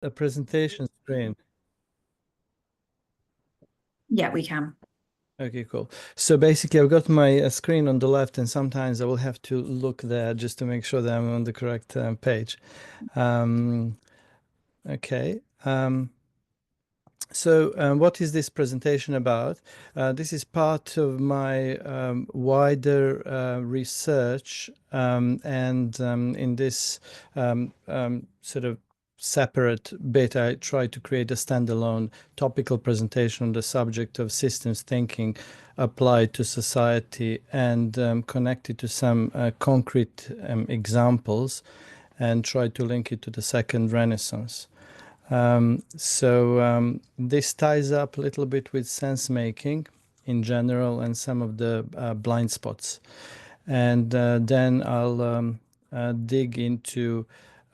a presentation screen? Yeah, we can. Okay, cool. So basically, I've got my screen on the left, and sometimes I will have to look there just to make sure that I'm on the correct page. Okay. So what is this presentation about? This is part of my wider research, and in this sort of separate bit, I try to create a standalone topical presentation on the subject of systems thinking applied to society and connected to some concrete examples, and try to link it to the Second Renaissance. This ties up a little bit with sense making in general and some of the blind spots. And then I'll dig into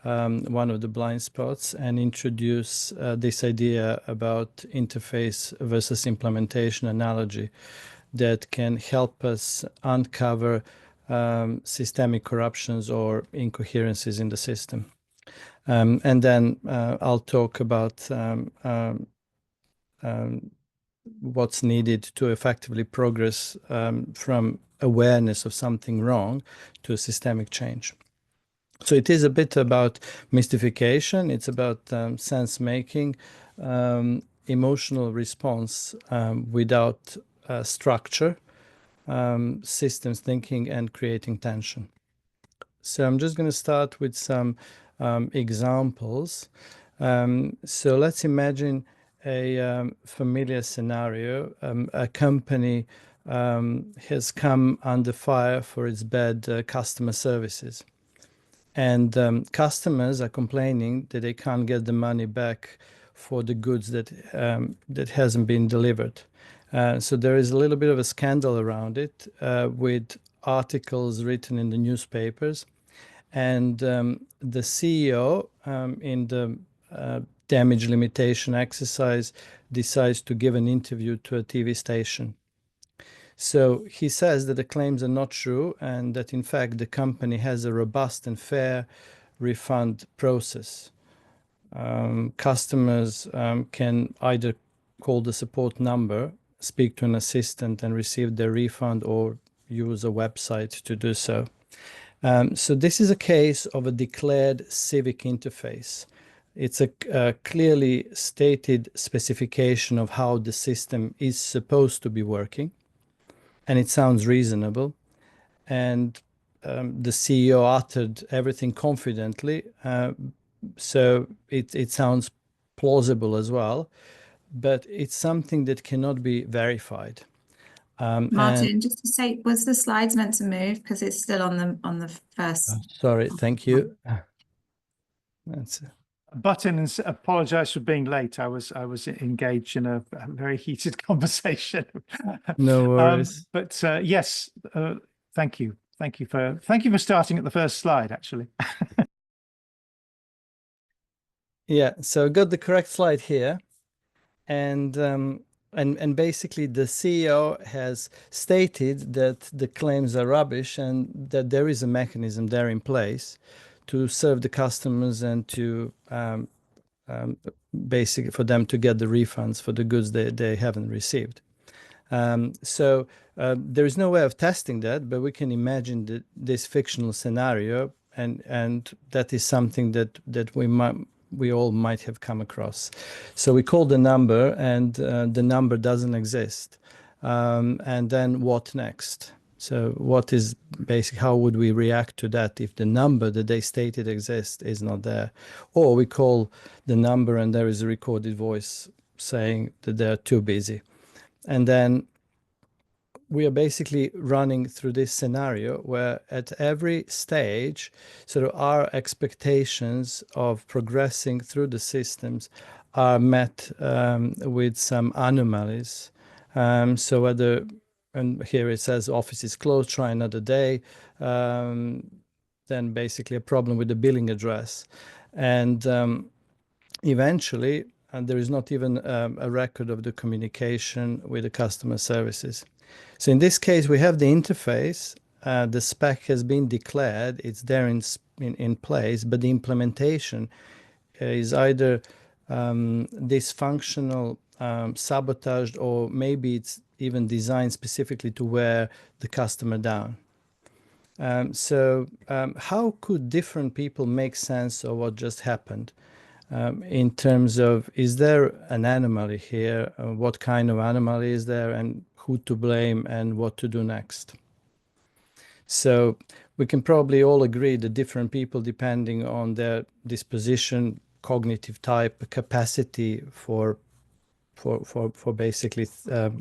one of the blind spots and introduce this idea about interface versus implementation analogy that can help us uncover systemic corruptions or incoherences in the system. And then I'll talk about what's needed to effectively progress from awareness of something wrong to systemic change. So it is a bit about mystification. It's about sense making, emotional response without structure, systems thinking, and creating tension. So I'm just going to start with some examples. So let's imagine a familiar scenario. A company has come under fire for its bad customer services. And customers are complaining that they can't get the money back for the goods that hasn't been delivered. So there is a little bit of a scandal around it with articles written in the newspapers. And the CEO in the damage limitation exercise decides to give an interview to a TV station. So he says that the claims are not true and that in fact the company has a robust and fair refund process. Customers can either call the support number, speak to an assistant and receive their refund, or use a website to do so. So this is a case of a declared civic interface. It's a clearly stated specification of how the system is supposed to be working, and it sounds reasonable. And the CEO uttered everything confidently, so it sounds plausible as well, but it's something that cannot be verified. Martin, just to say, was the slides meant to move? Because it's still on the first. Sorry, thank you. That's Button, and apologize for being late. I was engaged in a very heated conversation. No worries. But yes, thank you for starting at the first slide. Actually, yeah. So I got the correct slide here, and basically the CEO has stated that the claims are rubbish and that there is a mechanism there in place to serve the customers and to basically for them to get the refunds for the goods they haven't received. So there is no way of testing that, but we can imagine this fictional scenario, and that is something that we all might have come across. So we call the number, and the number doesn't exist. And then what next? So what is basically, how would we react to that if the number that they stated exists is not there? Or we call the number and there is a recorded voice saying that they're too busy. And then we are basically running through this scenario where at every stage, sort of our expectations of progressing through the systems are met with some anomalies. So whether, and here it says office is closed, try another day, then basically a problem with the billing address. And eventually, there is not even a record of the communication with the customer services. So in this case, we have the interface, the spec has been declared, it's there in place, but the implementation is either dysfunctional, sabotaged, or maybe it's even designed specifically to wear the customer down. So how could different people make sense of what just happened? In terms of, is there an anomaly here? What kind of anomaly is there, and who to blame, and what to do next? So we can probably all agree that different people, depending on their disposition, cognitive type, capacity for basically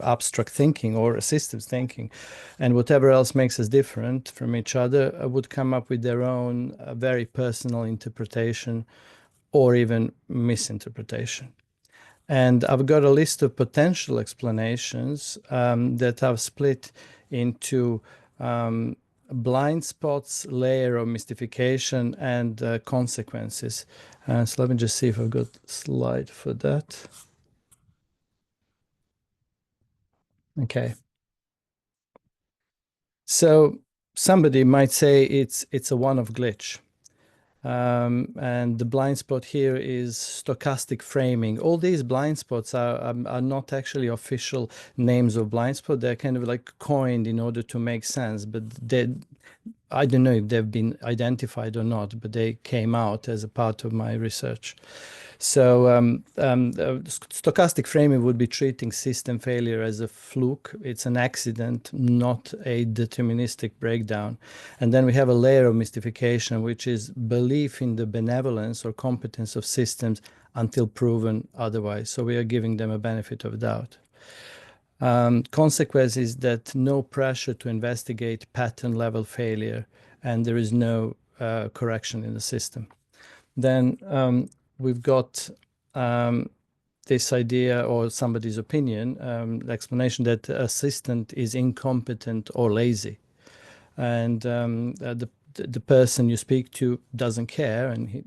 abstract thinking or assistive thinking, and whatever else makes us different from each other, would come up with their own very personal interpretation or even misinterpretation. And I've got a list of potential explanations that I've split into blind spots, layer of mystification, and consequences. So let me just see if I've got a slide for that. Okay. So somebody might say it's a one-off glitch. And the blind spot here is stochastic framing. All these blind spots are not actually official names of blind spot. They're kind of like coined in order to make sense, but I don't know if they've been identified or not, but they came out as a part of my research. So stochastic framing would be treating system failure as a fluke. It's an accident, not a deterministic breakdown. And then we have a layer of mystification, which is belief in the benevolence or competence of systems until proven otherwise. So we are giving them a benefit of doubt. Consequence is that no pressure to investigate pattern level failure, and there is no correction in the system. Then we've got this idea, or somebody's opinion, the explanation that assistant is incompetent or lazy, and the person you speak to doesn't care, and he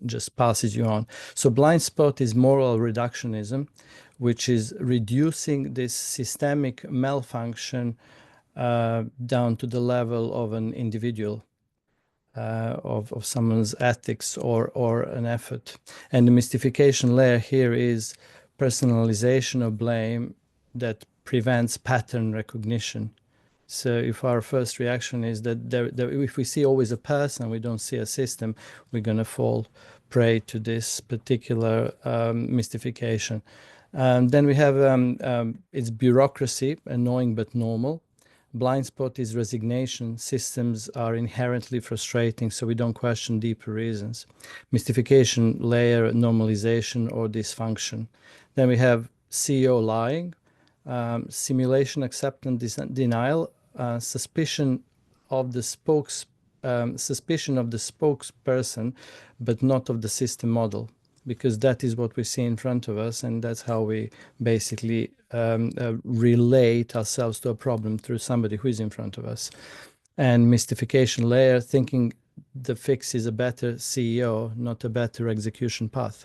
just passes you on. So blind spot is moral reductionism, which is reducing this systemic malfunction down to the level of an individual. Of someone's ethics or an effort. And the mystification layer here is personalization of blame that prevents pattern recognition. So if our first reaction is that if we see always a person, we don't see a system, we're going to fall prey to this particular mystification. Then we have it's bureaucracy, annoying but normal. Blind spot is resignation. Systems are inherently frustrating, so we don't question deeper reasons. Mystification layer, normalization or dysfunction. Then we have CEO lying, simulation acceptance denial, suspicion of the spokesperson, but not of the system model, because that is what we see in front of us, and that's how we basically relate ourselves to a problem, through somebody who is in front of us. And mystification layer, thinking the fix is a better CEO, not a better execution path.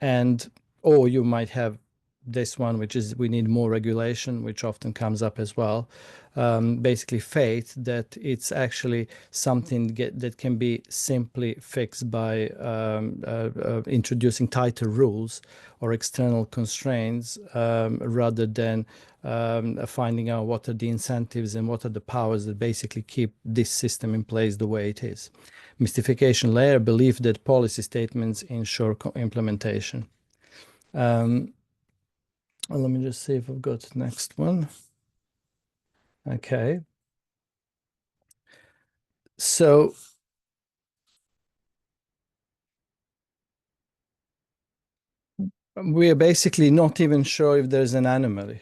And or you might have this one, which is we need more regulation, which often comes up as well. Basically faith that it's actually something that can be simply fixed by introducing tighter rules or external constraints, rather than finding out what are the incentives and what are the powers that basically keep this system in place the way it is. Mystification layer, belief that policy statements ensure implementation. Let me just see if I've got the next one. Okay. So we are basically not even sure if there's an anomaly.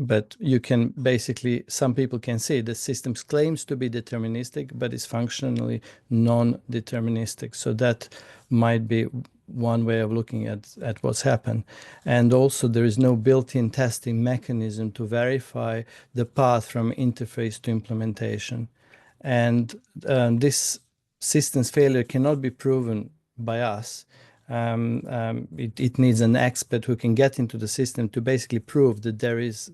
But you can basically, some people can see the system claims to be deterministic, but is functionally non-deterministic. So that might be one way of looking at what's happened. And also there is no built-in testing mechanism to verify the path from interface to implementation. And this system's failure cannot be proven by us. It needs an expert who can get into the system to basically prove that there is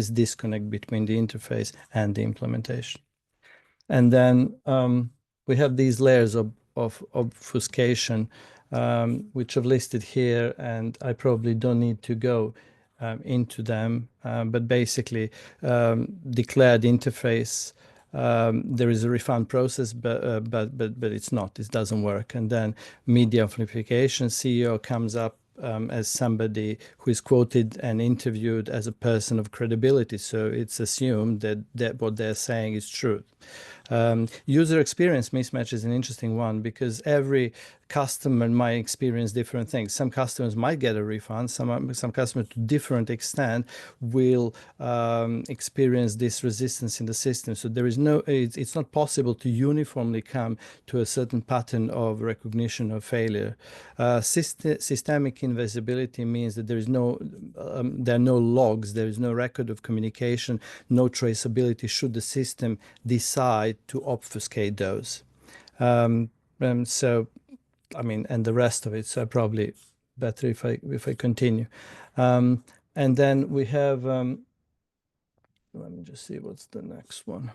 disconnect between the interface and the implementation. And then we have these layers of obfuscation, which I've listed here, and I probably don't need to go into them. But basically, declared interface. There is a refund process, but it's not. It doesn't work. And then media amplification. CEO comes up as somebody who is quoted and interviewed as a person of credibility. So it's assumed that what they're saying is true. User experience mismatch is an interesting one because every customer might experience different things. Some customers might get a refund. Some customers, to different extent, will experience this resistance in the system. So there is no. It's not possible to uniformly come to a certain pattern of recognition of failure. Systemic invisibility means that there is no. There are no logs. There is no record of communication. No traceability. Should the system decide to obfuscate those. So, I mean, and the rest of it. So probably better if I continue. And then we have. Let me just see what's the next one.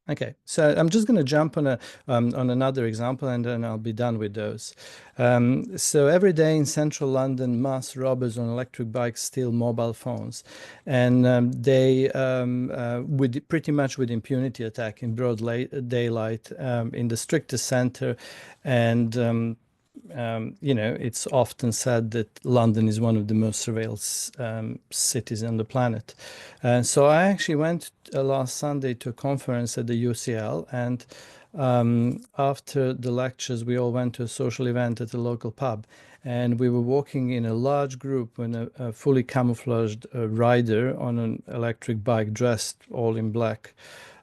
Okay, so I'm just going to jump on another example, and then I'll be done with those. So every day in central London, mass robbers on electric bikes steal mobile phones, and they, with pretty much with impunity, attack in broad daylight in the strictest center, and you know, it's often said that London is one of the most surveilled cities on the planet. So I actually went last Sunday to a conference at the UCL, and after the lectures, we all went to a social event at a local pub. And we were walking in a large group when a fully camouflaged rider on an electric bike, dressed all in black,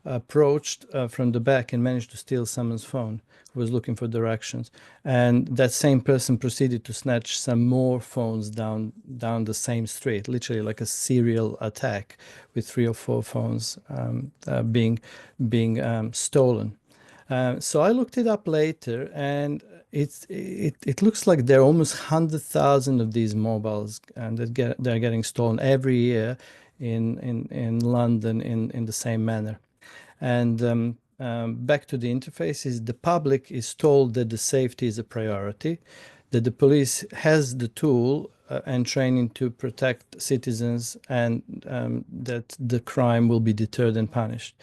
approached from the back and managed to steal someone's phone, who was looking for directions. And that same person proceeded to snatch some more phones down the same street, literally like a serial attack, with 3 or 4 phones being stolen. So I looked it up later, and it looks like there are almost 100,000 of these mobiles, and they're getting stolen every year in London in the same manner. And back to the interfaces, the public is told that the safety is a priority, that the police has the tool and training to protect citizens, and that the crime will be deterred and punished.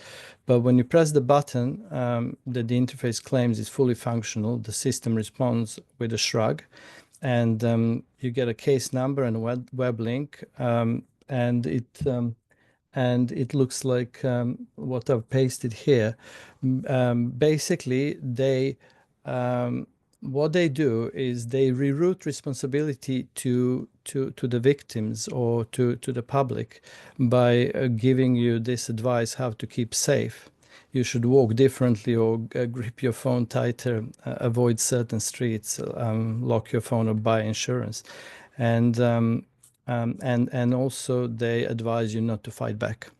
But when you press the button that the interface claims is fully functional, the system responds with a shrug, and you get a case number and a web link, and it looks like what I've pasted here. Basically, what they do is they reroute responsibility to the victims or to the public by giving you this advice how to keep safe. You should walk differently, or grip your phone tighter, avoid certain streets, lock your phone, or buy insurance. And also they advise you not to fight back.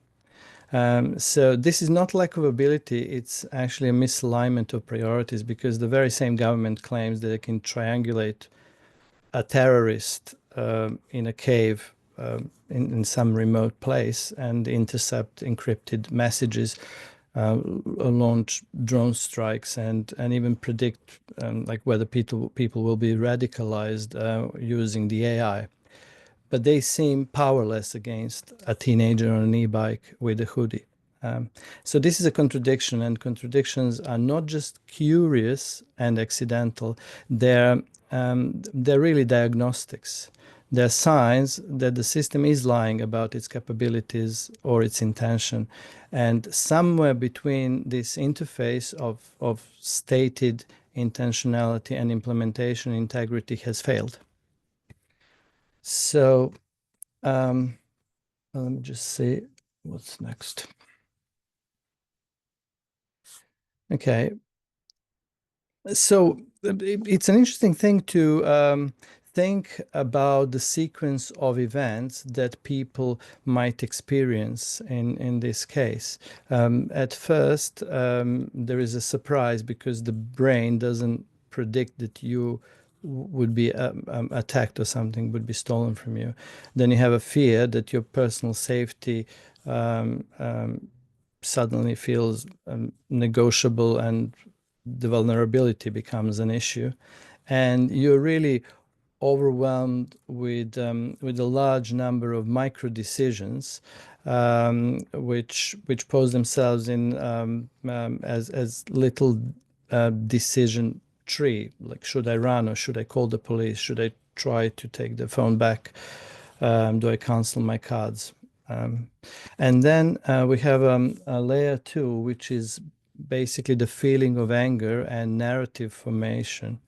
So this is not lack of ability, it's actually a misalignment of priorities, because the very same government claims that it can triangulate a terrorist in a cave in some remote place and intercept encrypted messages, launch drone strikes, and even predict like whether people will be radicalized using the AI. But they seem powerless against a teenager on an e-bike with a hoodie. So this is a contradiction, and contradictions are not just curious and accidental. They're really diagnostics. They're signs that the system is lying about its capabilities or its intention. And somewhere between this interface of stated intentionality and implementation integrity has failed. So let me just see what's next. Okay. So it's an interesting thing to think about the sequence of events that people might experience in this case. At first, there is a surprise because the brain doesn't predict that you would be attacked or something would be stolen from you. Then you have a fear that your personal safety suddenly feels negotiable, and the vulnerability becomes an issue, and you're really overwhelmed with a large number of micro decisions, which pose themselves in as little decision tree, like should I run or should I call the police? Should I try to take the phone back? Do I cancel my cards? And then we have a layer 2, which is basically the feeling of anger and narrative formation.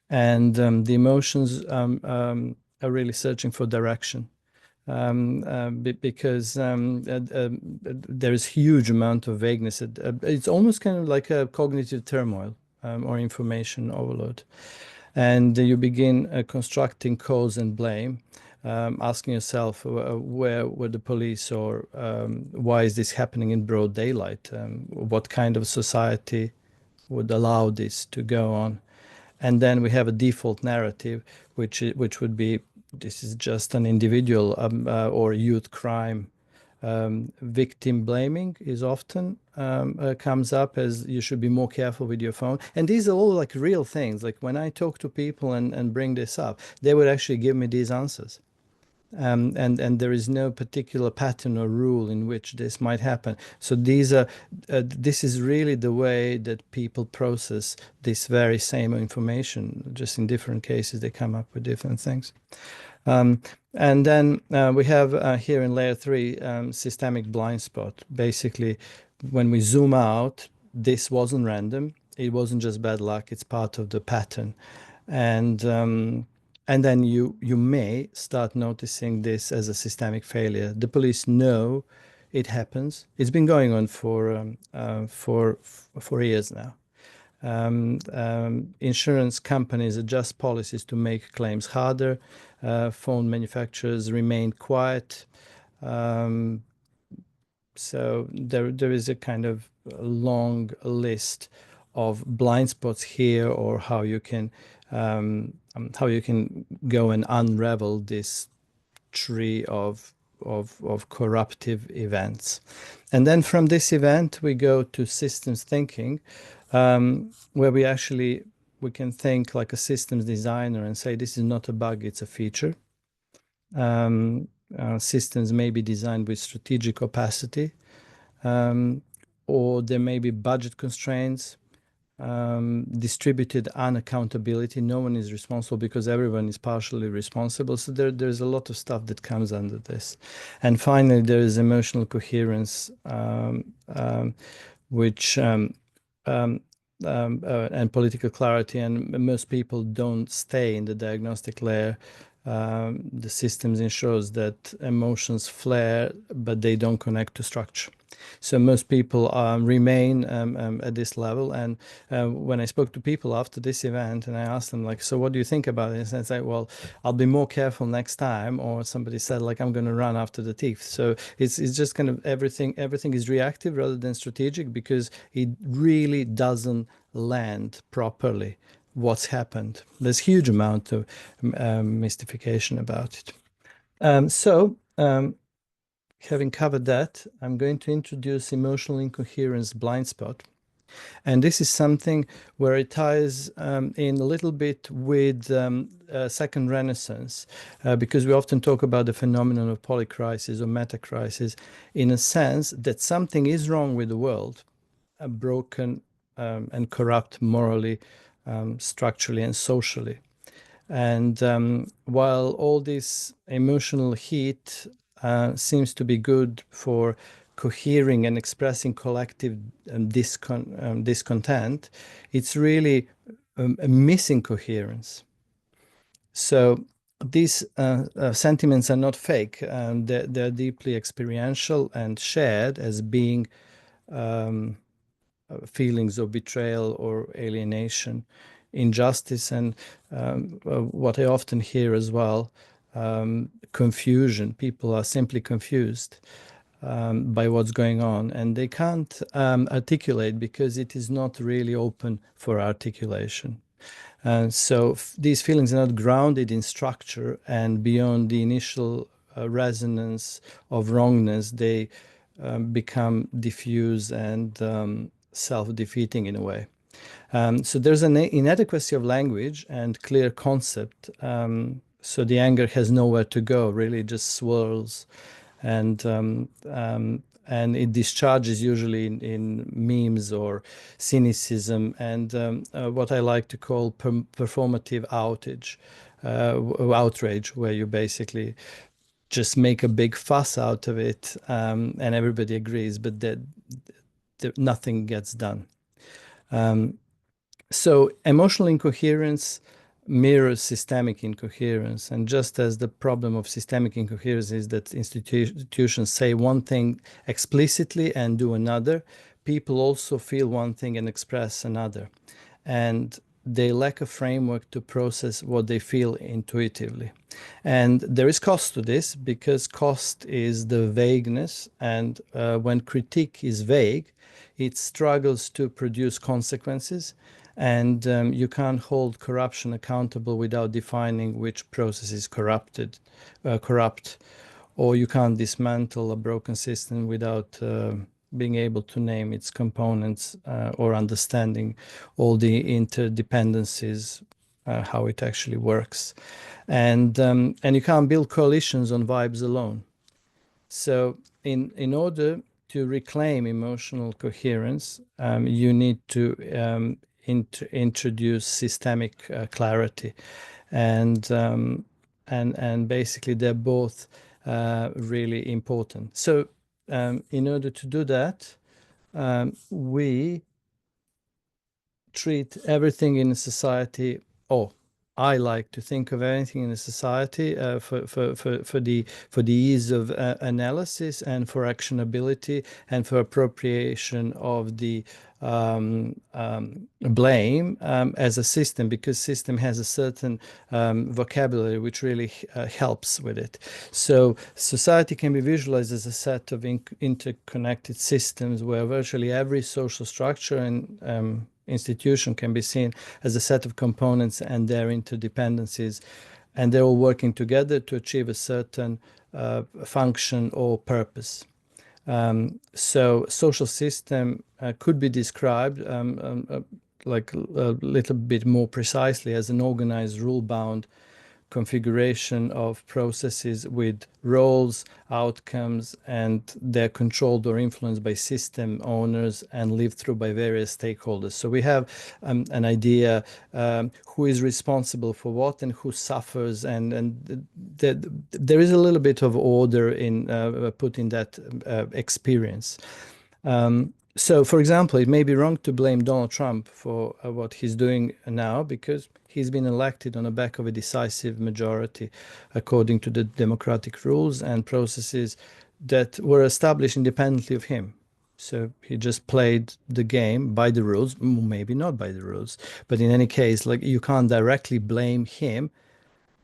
And the emotions are really searching for direction, because there is huge amount of vagueness. It's almost kind of like a cognitive turmoil, or information overload. And you begin constructing cause and blame, asking yourself where were the police, or why is this happening in broad daylight? What kind of society would allow this to go on? And then we have a default narrative, which would be, this is just an individual or youth crime. Victim blaming is often comes up as you should be more careful with your phone. And these are all like real things. Like when I talk to people and bring this up, they would actually give me these answers. And there is no particular pattern or rule in which this might happen. So this is really the way that people process this very same information. Just in different cases, they come up with different things. And then we have here in layer 3 systemic blind spot. Basically, when we zoom out, this wasn't random. It wasn't just bad luck. It's part of the pattern. And then you may start noticing this as a systemic failure. The police know it happens. It's been going on for years now. Insurance companies adjust policies to make claims harder. Phone manufacturers remain quiet. So there is a kind of long list of blind spots here, or how you can go and unravel this tree of corruptive events. And then from this event we go to systems thinking, where we can think like a systems designer and say this is not a bug, it's a feature. Systems may be designed with strategic opacity, or there may be budget constraints, distributed unaccountability. No one is responsible because everyone is partially responsible. So there's a lot of stuff that comes under this. And finally, there is emotional coherence, which and political clarity. And most people don't stay in the diagnostic layer. The systems ensures that emotions flare, but they don't connect to structure. So most people remain at this level. And when I spoke to people after this event and I asked them like, so what do you think about this? And I say, well, I'll be more careful next time. Or somebody said like, I'm going to run after the thief. So it's just kind of everything is reactive rather than strategic, because it really doesn't land properly what's happened. There's huge amount of mystification about it. Having covered that, I'm going to introduce emotional incoherence blind spot. And this is something where it ties in a little bit with second renaissance, because we often talk about the phenomenon of polycrisis or metacrisis, in a sense that something is wrong with the world, broken and corrupt morally, structurally and socially. And while all this emotional heat seems to be good for cohering and expressing collective discontent, it's really a missing coherence. So these sentiments are not fake, and they're deeply experiential and shared as being feelings of betrayal or alienation, injustice, and what I often hear as well, confusion. People are simply confused by what's going on, and they can't articulate because it is not really open for articulation. And so these feelings are not grounded in structure, and beyond the initial resonance of wrongness, they become diffuse and self-defeating in a way. So there's an inadequacy of language and clear concept. So the anger has nowhere to go, really it just swirls, and it discharges usually in memes or cynicism and what I like to call performative outrage, where you basically just make a big fuss out of it, and everybody agrees, but that nothing gets done. So emotional incoherence mirrors systemic incoherence. And just as the problem of systemic incoherence is that institutions say one thing explicitly and do another, people also feel one thing and express another. And they lack a framework to process what they feel intuitively. And there is cost to this, because cost is the vagueness. And when critique is vague, it struggles to produce consequences. And you can't hold corruption accountable without defining which process is corrupt, or you can't dismantle a broken system without being able to name its components or understanding all the interdependencies, how it actually works. And you can't build coalitions on vibes alone. So in order to reclaim emotional coherence, you need to introduce systemic clarity, and basically they're both really important. So in order to do that, we treat everything in a society, or I like to think of anything in a society for the ease of analysis and for actionability and for appropriation of the blame as a system, because system has a certain vocabulary which really helps with it. So society can be visualized as a set of interconnected systems where virtually every social structure and institution can be seen as a set of components and their interdependencies, and they're all working together to achieve a certain function or purpose. So social system could be described like a little bit more precisely as an organized, rule-bound configuration of processes with roles, outcomes, and they're controlled or influenced by system owners and lived through by various stakeholders. So we have an idea who is responsible for what and who suffers, and there is a little bit of order in put in that experience. So, for example, it may be wrong to blame Donald Trump for what he's doing now, because he's been elected on the back of a decisive majority according to the democratic rules and processes that were established independently of him. So he just played the game by the rules, maybe not by the rules, but in any case, like, you can't directly blame him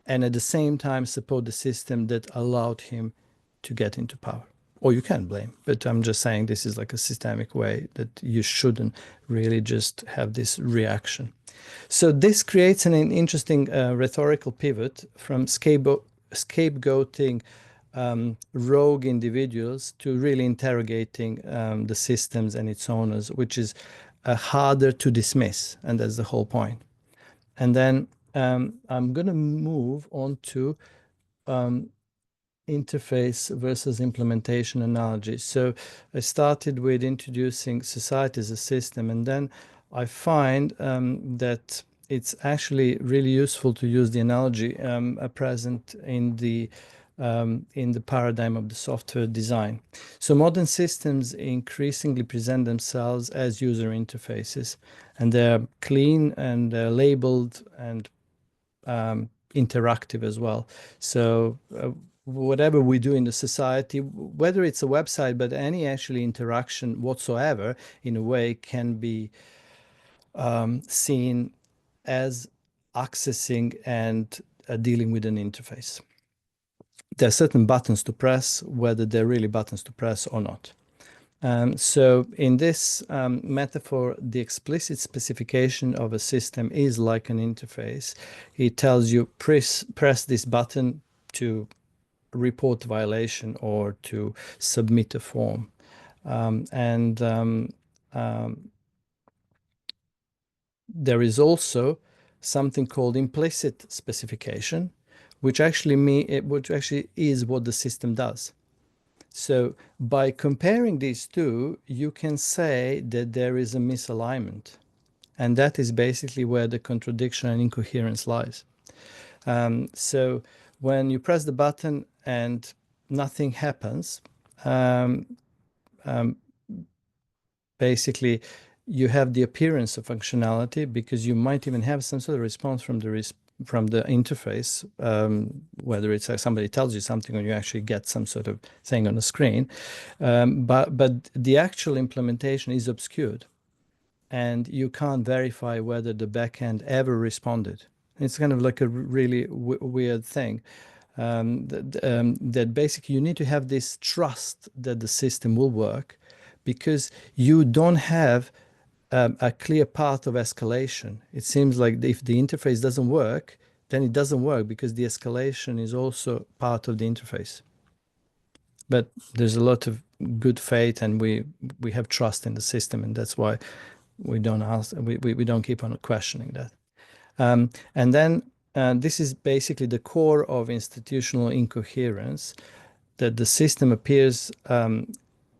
and at the same time support the system that allowed him to get into power. Or you can blame, but I'm just saying this is like a systemic way that you shouldn't really just have this reaction. So this creates an interesting rhetorical pivot from scapegoating rogue individuals to really interrogating the systems and its owners, which is harder to dismiss, and that's the whole point. And then I'm going to move on to interface versus implementation analogy. So I started with introducing society as a system, and then I find that it's actually really useful to use the analogy present in the paradigm of the software design. So modern systems increasingly present themselves as user interfaces, and they're clean and they're labeled and interactive as well. So whatever we do in the society, whether it's a website, but any actually interaction whatsoever, in a way can be seen as accessing and dealing with an interface. There are certain buttons to press, whether they're really buttons to press or not. So in this metaphor, the explicit specification of a system is like an interface. It tells you press this button to report violation or to submit a form. There is also something called implicit specification, which actually is what the system does. So by comparing these two, you can say that there is a misalignment. And that is basically where the contradiction and incoherence lies. So when you press the button and nothing happens, basically you have the appearance of functionality because you might even have some sort of response from the interface, whether it's like somebody tells you something or you actually get some sort of thing on the screen. But the actual implementation is obscured, and you can't verify whether the backend ever responded. It's kind of like a really weird thing. That basically you need to have this trust that the system will work, because you don't have a clear path of escalation. It seems like if the interface doesn't work, then it doesn't work because the escalation is also part of the interface. But there's a lot of good faith, and we have trust in the system, and that's why we don't keep on questioning that. And then this is basically the core of institutional incoherence, that the system appears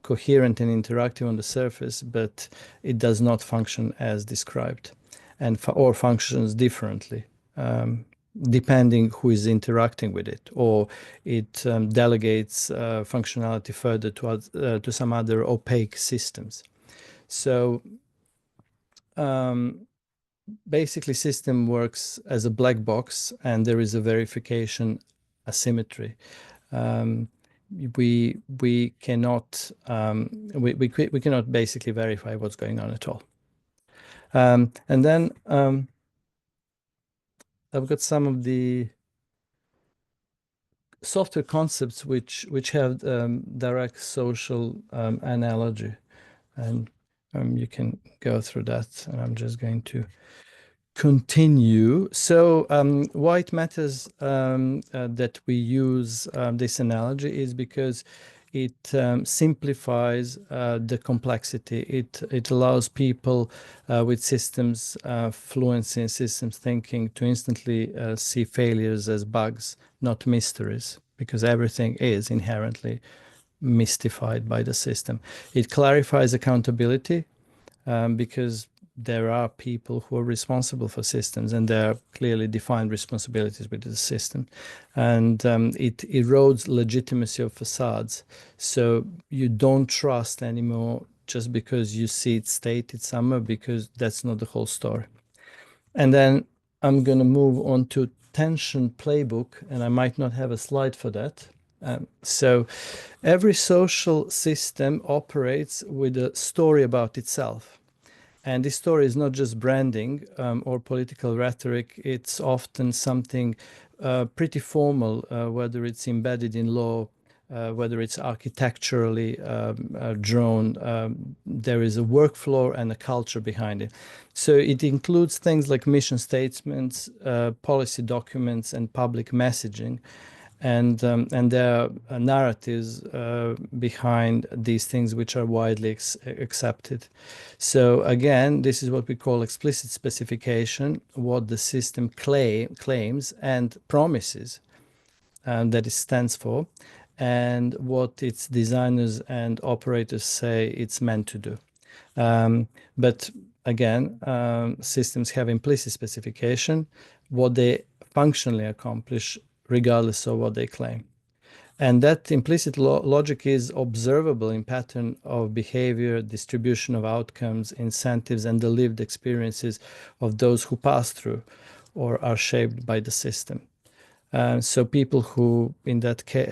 coherent and interactive on the surface, but it does not function as described, or functions differently, depending who is interacting with it, or it delegates functionality further to some other opaque systems. So basically, system works as a black box, and there is a verification asymmetry. We cannot we cannot basically verify what's going on at all. And then I've got some of the software concepts which have direct social analogy, and you can go through that, and I'm just going to continue. So why it matters that we use this analogy is because it simplifies the complexity. It allows people with systems fluency and systems thinking to instantly see failures as bugs, not mysteries, because everything is inherently mystified by the system. It clarifies accountability, because there are people who are responsible for systems, and there are clearly defined responsibilities with the system. And it erodes legitimacy of facades. So you don't trust anymore just because you see it stated somewhere, because that's not the whole story. And then I'm going to move on to tension playbook, and I might not have a slide for that. So every social system operates with a story about itself. And this story is not just branding or political rhetoric. It's often something pretty formal, whether it's embedded in law, whether it's architecturally drawn. There is a workflow and a culture behind it. So it includes things like mission statements, policy documents, and public messaging. And there are narratives behind these things which are widely accepted. So again, this is what we call explicit specification, what the system claims and promises that it stands for, and what its designers and operators say it's meant to do. But again, systems have implicit specification, what they functionally accomplish, regardless of what they claim. And that implicit logic is observable in pattern of behavior, distribution of outcomes, incentives, and the lived experiences of those who pass through or are shaped by the system. So people who, in that case,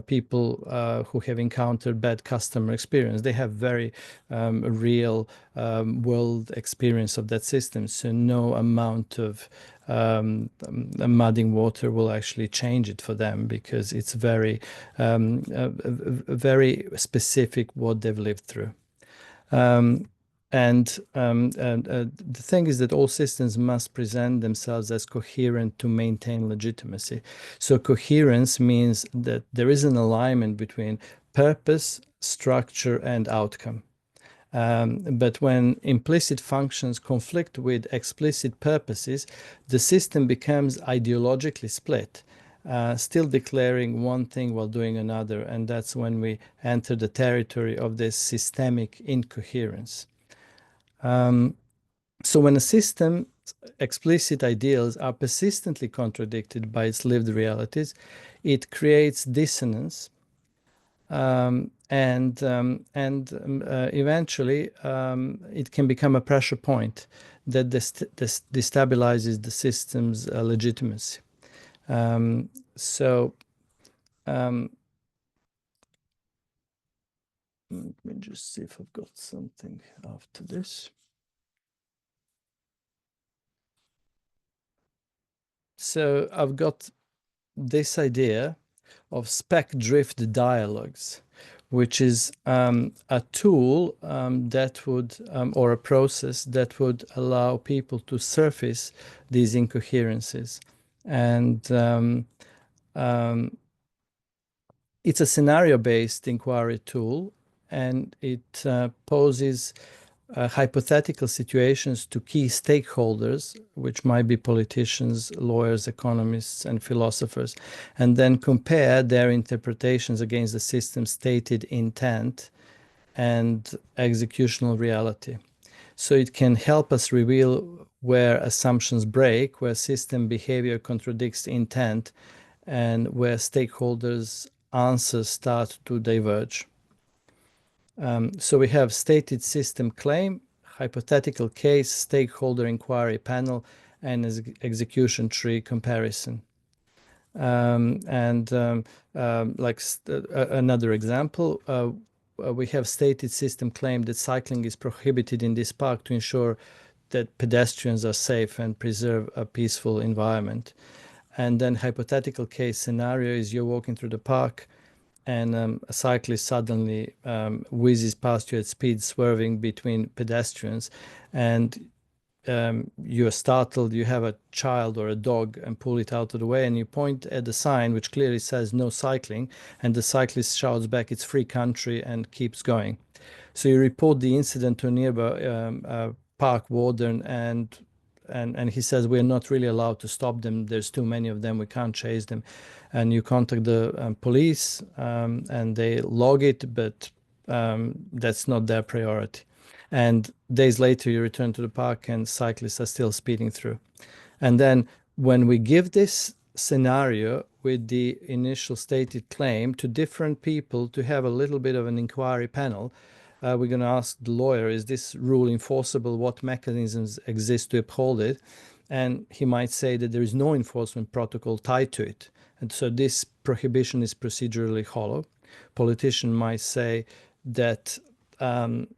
people who have encountered bad customer experience, they have very real world experience of that system. So no amount of mudding water will actually change it for them, because it's very, very specific what they've lived through. And the thing is that all systems must present themselves as coherent to maintain legitimacy. So coherence means that there is an alignment between purpose, structure, and outcome. But when implicit functions conflict with explicit purposes, the system becomes ideologically split, still declaring one thing while doing another. And that's when we enter the territory of this systemic incoherence. So when a system's explicit ideals are persistently contradicted by its lived realities, it creates dissonance, and eventually it can become a pressure point that destabilizes the system's legitimacy. Let me just see if I've got something after this. So I've got this idea of spec drift dialogues, which is a tool that would, or a process that would allow people to surface these incoherences. And it's a scenario-based inquiry tool, and it poses hypothetical situations to key stakeholders, which might be politicians, lawyers, economists, and philosophers, and then compare their interpretations against the system's stated intent and executional reality. So it can help us reveal where assumptions break, where system behavior contradicts intent, and where stakeholders' answers start to diverge. So we have stated system claim, hypothetical case, stakeholder inquiry panel, and execution tree comparison. Another example, we have stated system claim that cycling is prohibited in this park to ensure that pedestrians are safe and preserve a peaceful environment. And then hypothetical case scenario is you're walking through the park and a cyclist suddenly whizzes past you at speed, swerving between pedestrians, and you're startled, you have a child or a dog and pull it out of the way, and you point at the sign which clearly says no cycling, and the cyclist shouts back, it's free country, and keeps going. So you report the incident to a nearby park warden, and he says, we're not really allowed to stop them, there's too many of them, we can't chase them. And you contact the police, and they log it, but that's not their priority. And days later, you return to the park and cyclists are still speeding through. And then when we give this scenario with the initial stated claim to different people to have a little bit of an inquiry panel, we're going to ask the lawyer, is this rule enforceable? What mechanisms exist to uphold it? And he might say that there is no enforcement protocol tied to it. And so this prohibition is procedurally hollow. Politician might say that the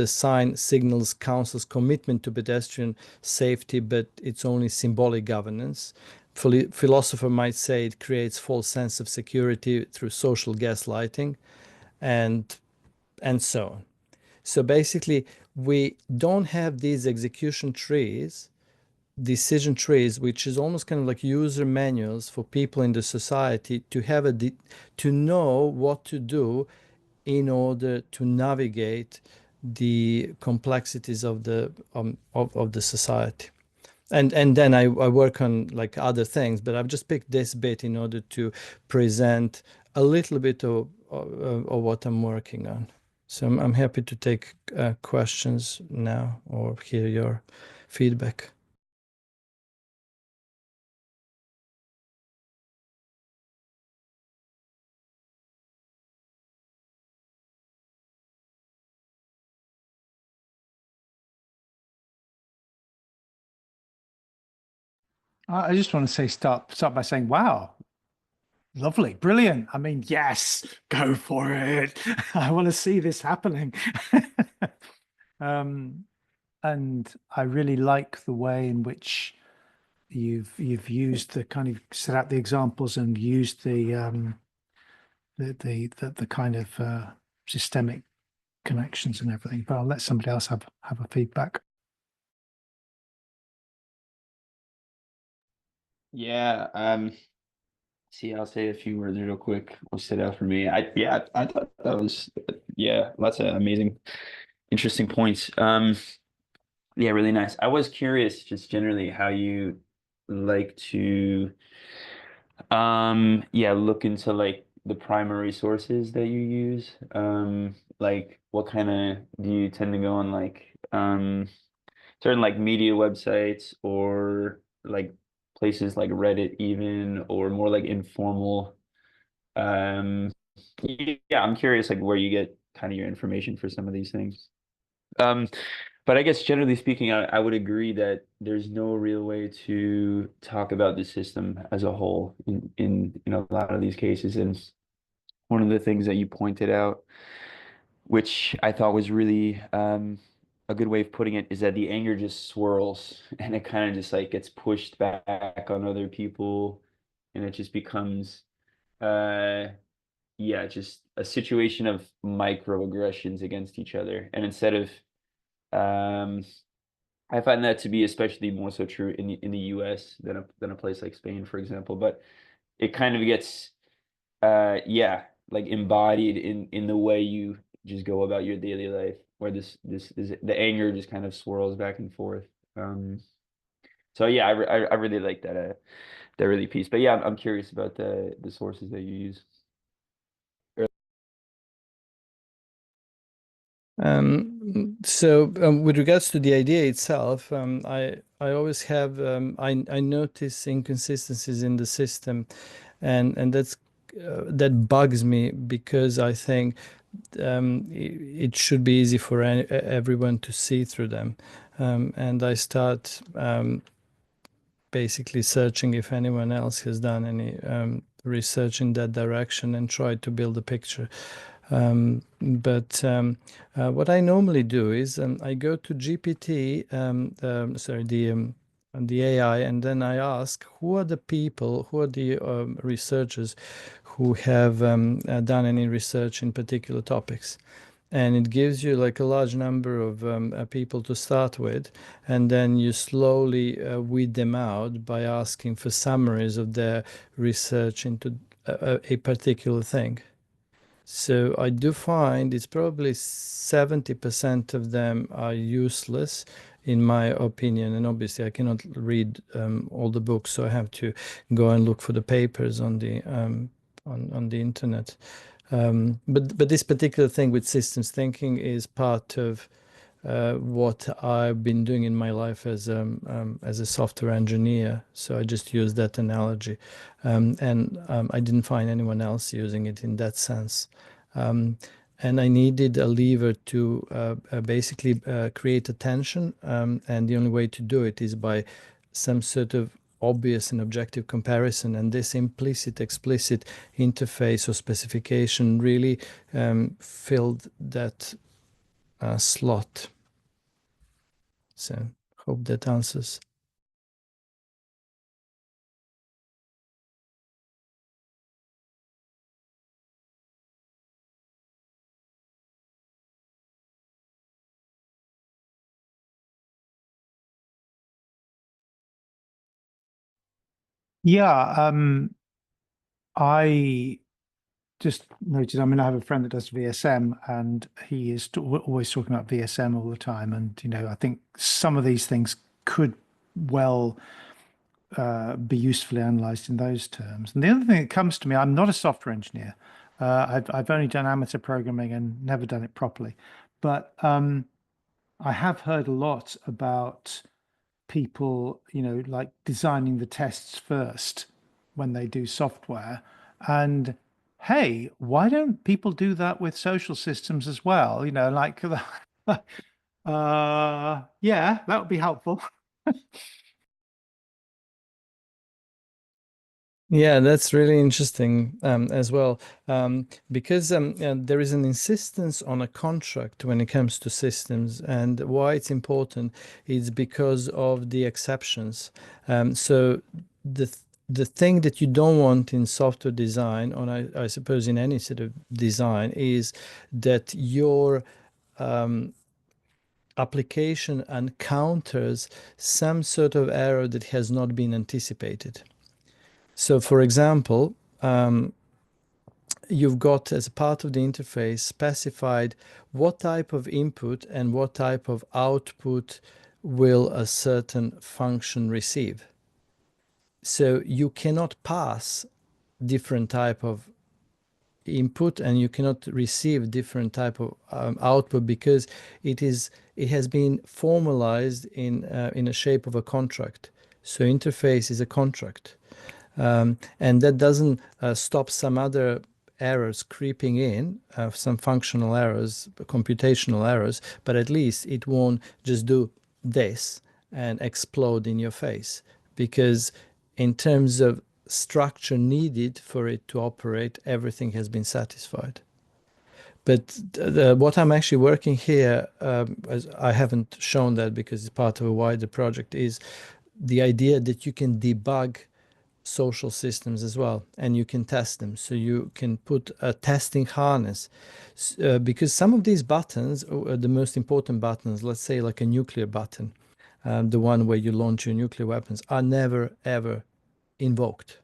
sign signals council's commitment to pedestrian safety, but it's only symbolic governance. Philosopher might say it creates false sense of security through social gaslighting, and so on. So basically, we don't have these execution trees, decision trees, which is almost kind of like user manuals for people in the society to have to know what to do in order to navigate the complexities of the society. And then I work on like other things, but I've just picked this bit in order to present a little bit of what I'm working on. So I'm happy to take questions now or hear your feedback. I just want to say, start by saying, wow, lovely, brilliant. I mean, yes, go for it. I want to see this happening. And I really like the way in which you've used the kind of set out the examples and used the kind of systemic connections and everything. But I'll let somebody else have a feedback. Yeah, See, I'll say a few words real quick. What stood out for me? I thought that was lots of amazing, interesting points. Yeah, really nice. I was curious just generally how you like to look into like the primary sources that you use. Like what kind of do you tend to go on like certain like media websites or like places like Reddit even or more like informal yeah, I'm curious like where you get kind of your information for some of these things. Um, but I guess generally speaking, I would agree that there's no real way to talk about the system as a whole in a lot of these cases. And one of the things that you pointed out, which I thought was really a good way of putting it, is that the anger just swirls and it kind of just like gets pushed back on other people, and it just becomes yeah, just a situation of microaggressions against each other. And instead of um I find that to be especially more so true in the US than a place like Spain, for example. But it kind of gets yeah, like embodied in the way you just go about your daily life, where this the anger just kind of swirls back and forth. Um so yeah, I really like that really piece. But yeah, I'm curious about the sources that you use. With regards to the idea itself, I always have I notice inconsistencies in the system, and that bugs me because I think it should be easy for everyone to see through them, and I start basically searching if anyone else has done any research in that direction and try to build a picture. But what I normally do is I go to GPT, sorry, the AI, and then I ask who are the people, who are the researchers who have done any research in particular topics. And it gives you like a large number of people to start with, and then you slowly weed them out by asking for summaries of their research into a particular thing. So I do find it's probably 70% of them are useless, in my opinion. And obviously, I cannot read all the books, so I have to go and look for the papers on the internet. But this particular thing with systems thinking is part of what I've been doing in my life as a software engineer. So I just use that analogy, and I didn't find anyone else using it in that sense. Um, and I needed a lever to basically create attention, and the only way to do it is by some sort of obvious and objective comparison. And this implicit, explicit interface or specification really filled that slot. So hope that answers. Yeah, I just noted, I mean, I have a friend that does VSM and he is always talking about VSM all the time. And, I think some of these things could well be usefully analyzed in those terms. And the other thing that comes to me, I'm not a software engineer. I've only done amateur programming and never done it properly. But I have heard a lot about people, like designing the tests first when they do software. And hey, why don't people do that with social systems as well? Like, yeah, that would be helpful. Yeah, that's really interesting as well, because there is an insistence on a contract when it comes to systems, and why it's important is because of the exceptions. So the thing that you don't want in software design, or I suppose in any sort of design, is that your application encounters some sort of error that has not been anticipated. So for example, you've got as a part of the interface specified what type of input and what type of output will a certain function receive. So you cannot pass different type of input and you cannot receive different type of output because it has been formalized in a shape of a contract. So interface is a contract. And that doesn't stop some other errors creeping in, some functional errors, computational errors, but at least it won't just do this and explode in your face. Because in terms of structure needed for it to operate, everything has been satisfied. But what I'm actually working here, as I haven't shown that because it's part of a wider project, is the idea that you can debug social systems as well and you can test them. So you can put a testing harness because some of these buttons, the most important buttons, let's say like a nuclear button, the one where you launch your nuclear weapons, are never ever invoked,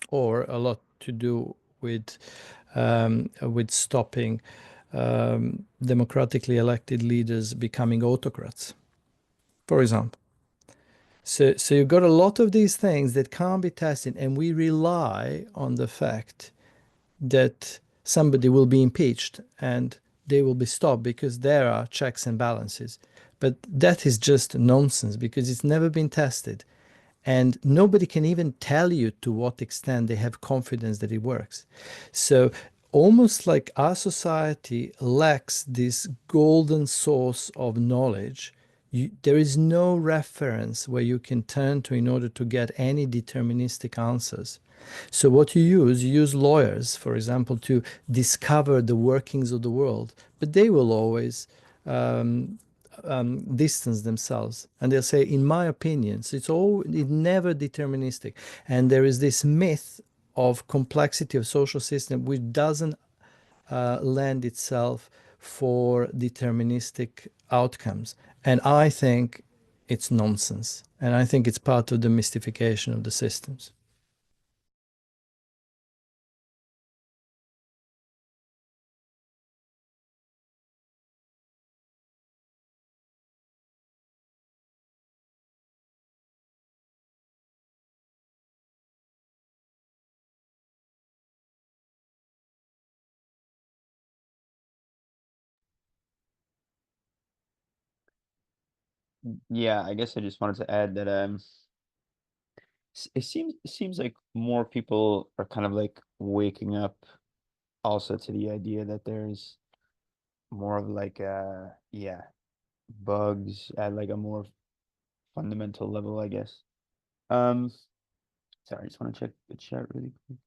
or a lot to do with stopping democratically elected leaders becoming autocrats, for example. So you've got a lot of these things that can't be tested, and we rely on the fact that somebody will be impeached and they will be stopped because there are checks and balances. But that is just nonsense because it's never been tested. And nobody can even tell you to what extent they have confidence that it works. So almost like our society lacks this golden source of knowledge. There is no reference where you can turn to in order to get any deterministic answers. So what you use lawyers, for example, to discover the workings of the world, but they will always distance themselves and they'll say, in my opinion. So it's never deterministic. And there is this myth of complexity of social system which doesn't lend itself for deterministic outcomes. And I think it's nonsense. And I think it's part of the mystification of the systems. Yeah, I guess I just wanted to add that it seems like more people are kind of like waking up also to the idea that there's more of like yeah, bugs at like a more fundamental level, I guess. Um Sorry, I just want to check the chat really quick.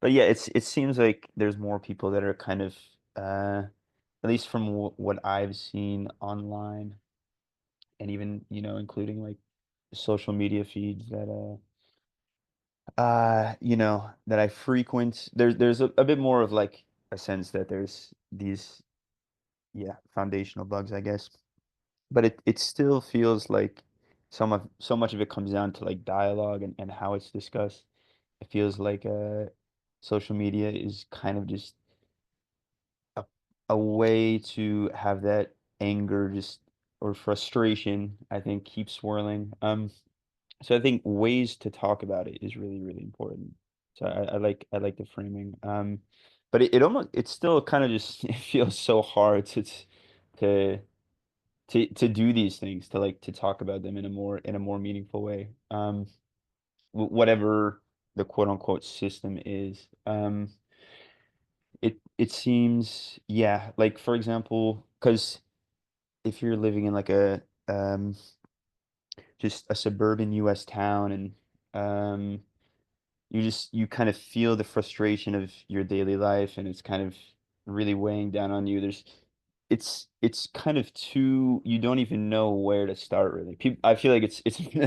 But yeah, it seems like there's more people that are kind of at least from what I've seen online and even, including like social media feeds that that I frequent. There's a bit more of like a sense that there's these, yeah, foundational bugs, I guess. But it still feels like so much of it comes down to like dialogue and how it's discussed. It feels like social media is kind of just a a way to have that anger just or frustration, I think, keep swirling. So I think ways to talk about it is really, really important. So I like the framing. But it still kind of just it feels so hard to to do these things, to talk about them in a more meaningful way. Whatever the quote unquote system is. It seems, yeah, like for example, because if you're living in like a just a suburban US town and you kind of feel the frustration of your daily life and it's kind of really weighing down on you. It's kind of too, you don't even know where to start really. I feel like it's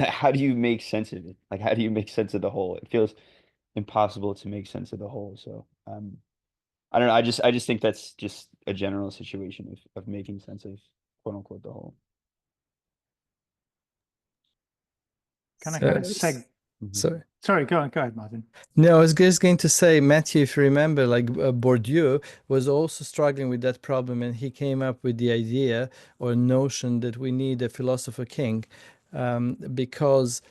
how do you make sense of it? Like how do you make sense of the whole? It feels impossible to make sense of the whole. So I don't know. I just think that's just a general situation of making sense of quote unquote the whole. Can I kind of Sorry, go ahead, Martin. No, I was just going to say, Matthew, if you remember, like Bourdieu was also struggling with that problem, and he came up with the idea or notion that we need a philosopher king, because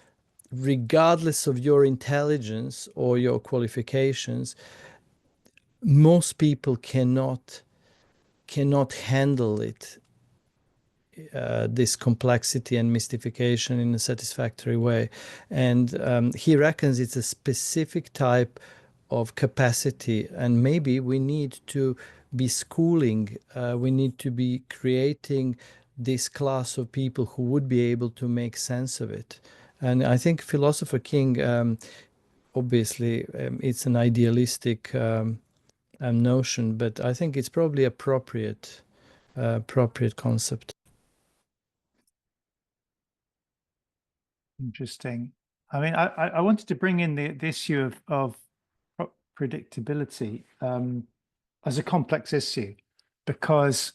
regardless of your intelligence or your qualifications, most people cannot handle it, this complexity and mystification in a satisfactory way. And he reckons it's a specific type of capacity, and maybe we need to be schooling, we need to be creating this class of people who would be able to make sense of it. And I think philosopher king, obviously, it's an idealistic notion, but I think it's probably appropriate concept. Interesting. I mean, I wanted to bring in the issue of predictability as a complex issue, because,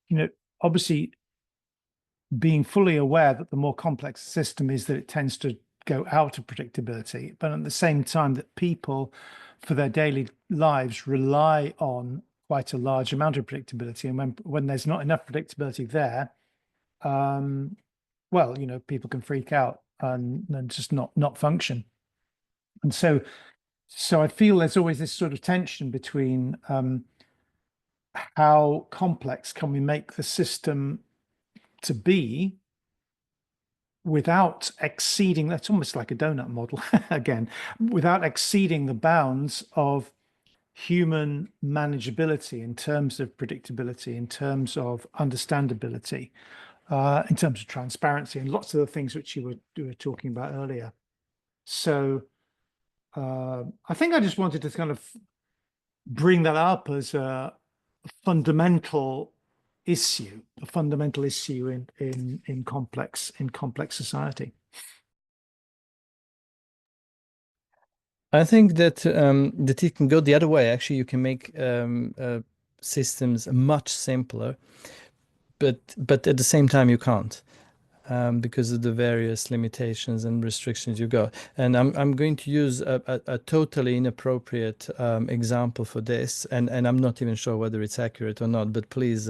you know, obviously being fully aware that the more complex the system is, that it tends to go out of predictability, but at the same time that people for their daily lives rely on quite a large amount of predictability, and when there's not enough predictability there, well, you know, people can freak out and just not function. And so I feel there's always this sort of tension between how complex can we make the system to be without exceeding, that's almost like a donut model again, without exceeding the bounds of human manageability in terms of predictability, in terms of understandability, in terms of transparency, and lots of the things which you were talking about earlier. So I think I just wanted to kind of bring that up as a fundamental issue in complex society. I think that that it can go the other way. Actually, you can make systems much simpler, but at the same time you can't, because of the various limitations and restrictions you got. And I'm going to use a totally inappropriate example for this, and I'm not even sure whether it's accurate or not, but please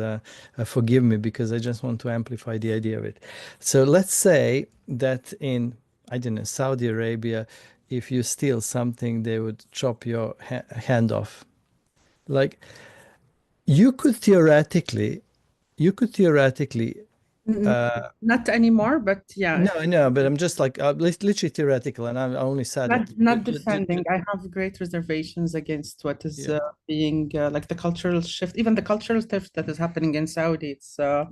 forgive me, because I just want to amplify the idea of it. So let's say that in, I don't know, Saudi Arabia, if you steal something, they would chop your hand off. Like, you could theoretically not anymore, but yeah. No, but I'm just like literally theoretical, and I only said not defending. I have great reservations against what is being like the cultural shift, even the cultural shift that is happening in Saudi. It's but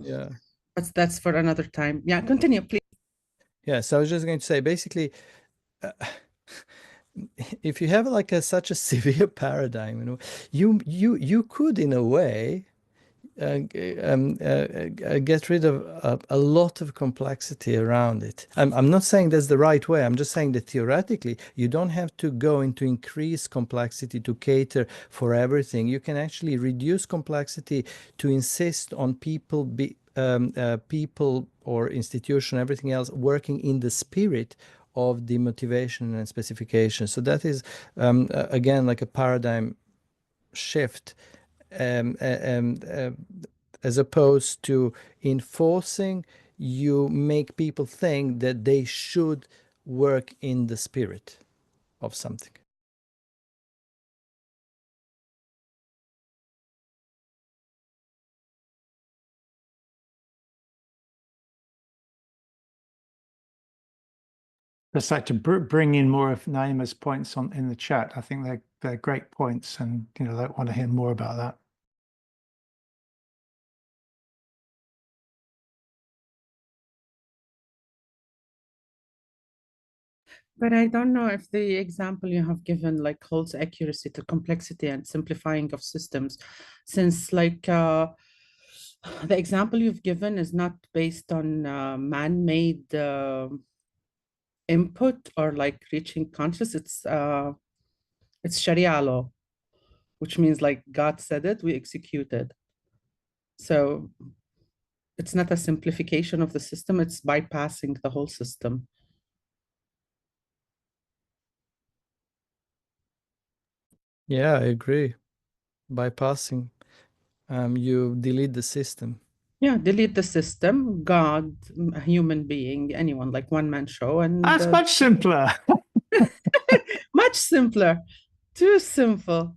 that's for another time. Yeah, continue, please. Yeah, so I was just going to say, basically, if you have like such a severe paradigm, you could, in a way, get rid of a lot of complexity around it. I'm not saying that's the right way. I'm just saying that theoretically, you don't have to go into increased complexity to cater for everything. You can actually reduce complexity to insist on people or institution, everything else, working in the spirit of the motivation and specification. So that is, again, like a paradigm shift, as opposed to enforcing. You make people think that they should work in the spirit of something. Just like to bring in more of Naima's points in the chat. I think they're great points, and I want to hear more about that. But I don't know if the example you have given like holds accuracy to complexity and simplifying of systems, since like the example you've given is not based on man-made input or like reaching conscious. It's Sharia law, which means like God said it, we executed. So it's not a simplification of the system, it's bypassing the whole system. Yeah, I agree. Bypassing, you delete the system. Yeah, delete the system, God, a human being, anyone, like one-man show, and That's much simpler. much simpler. Too simple.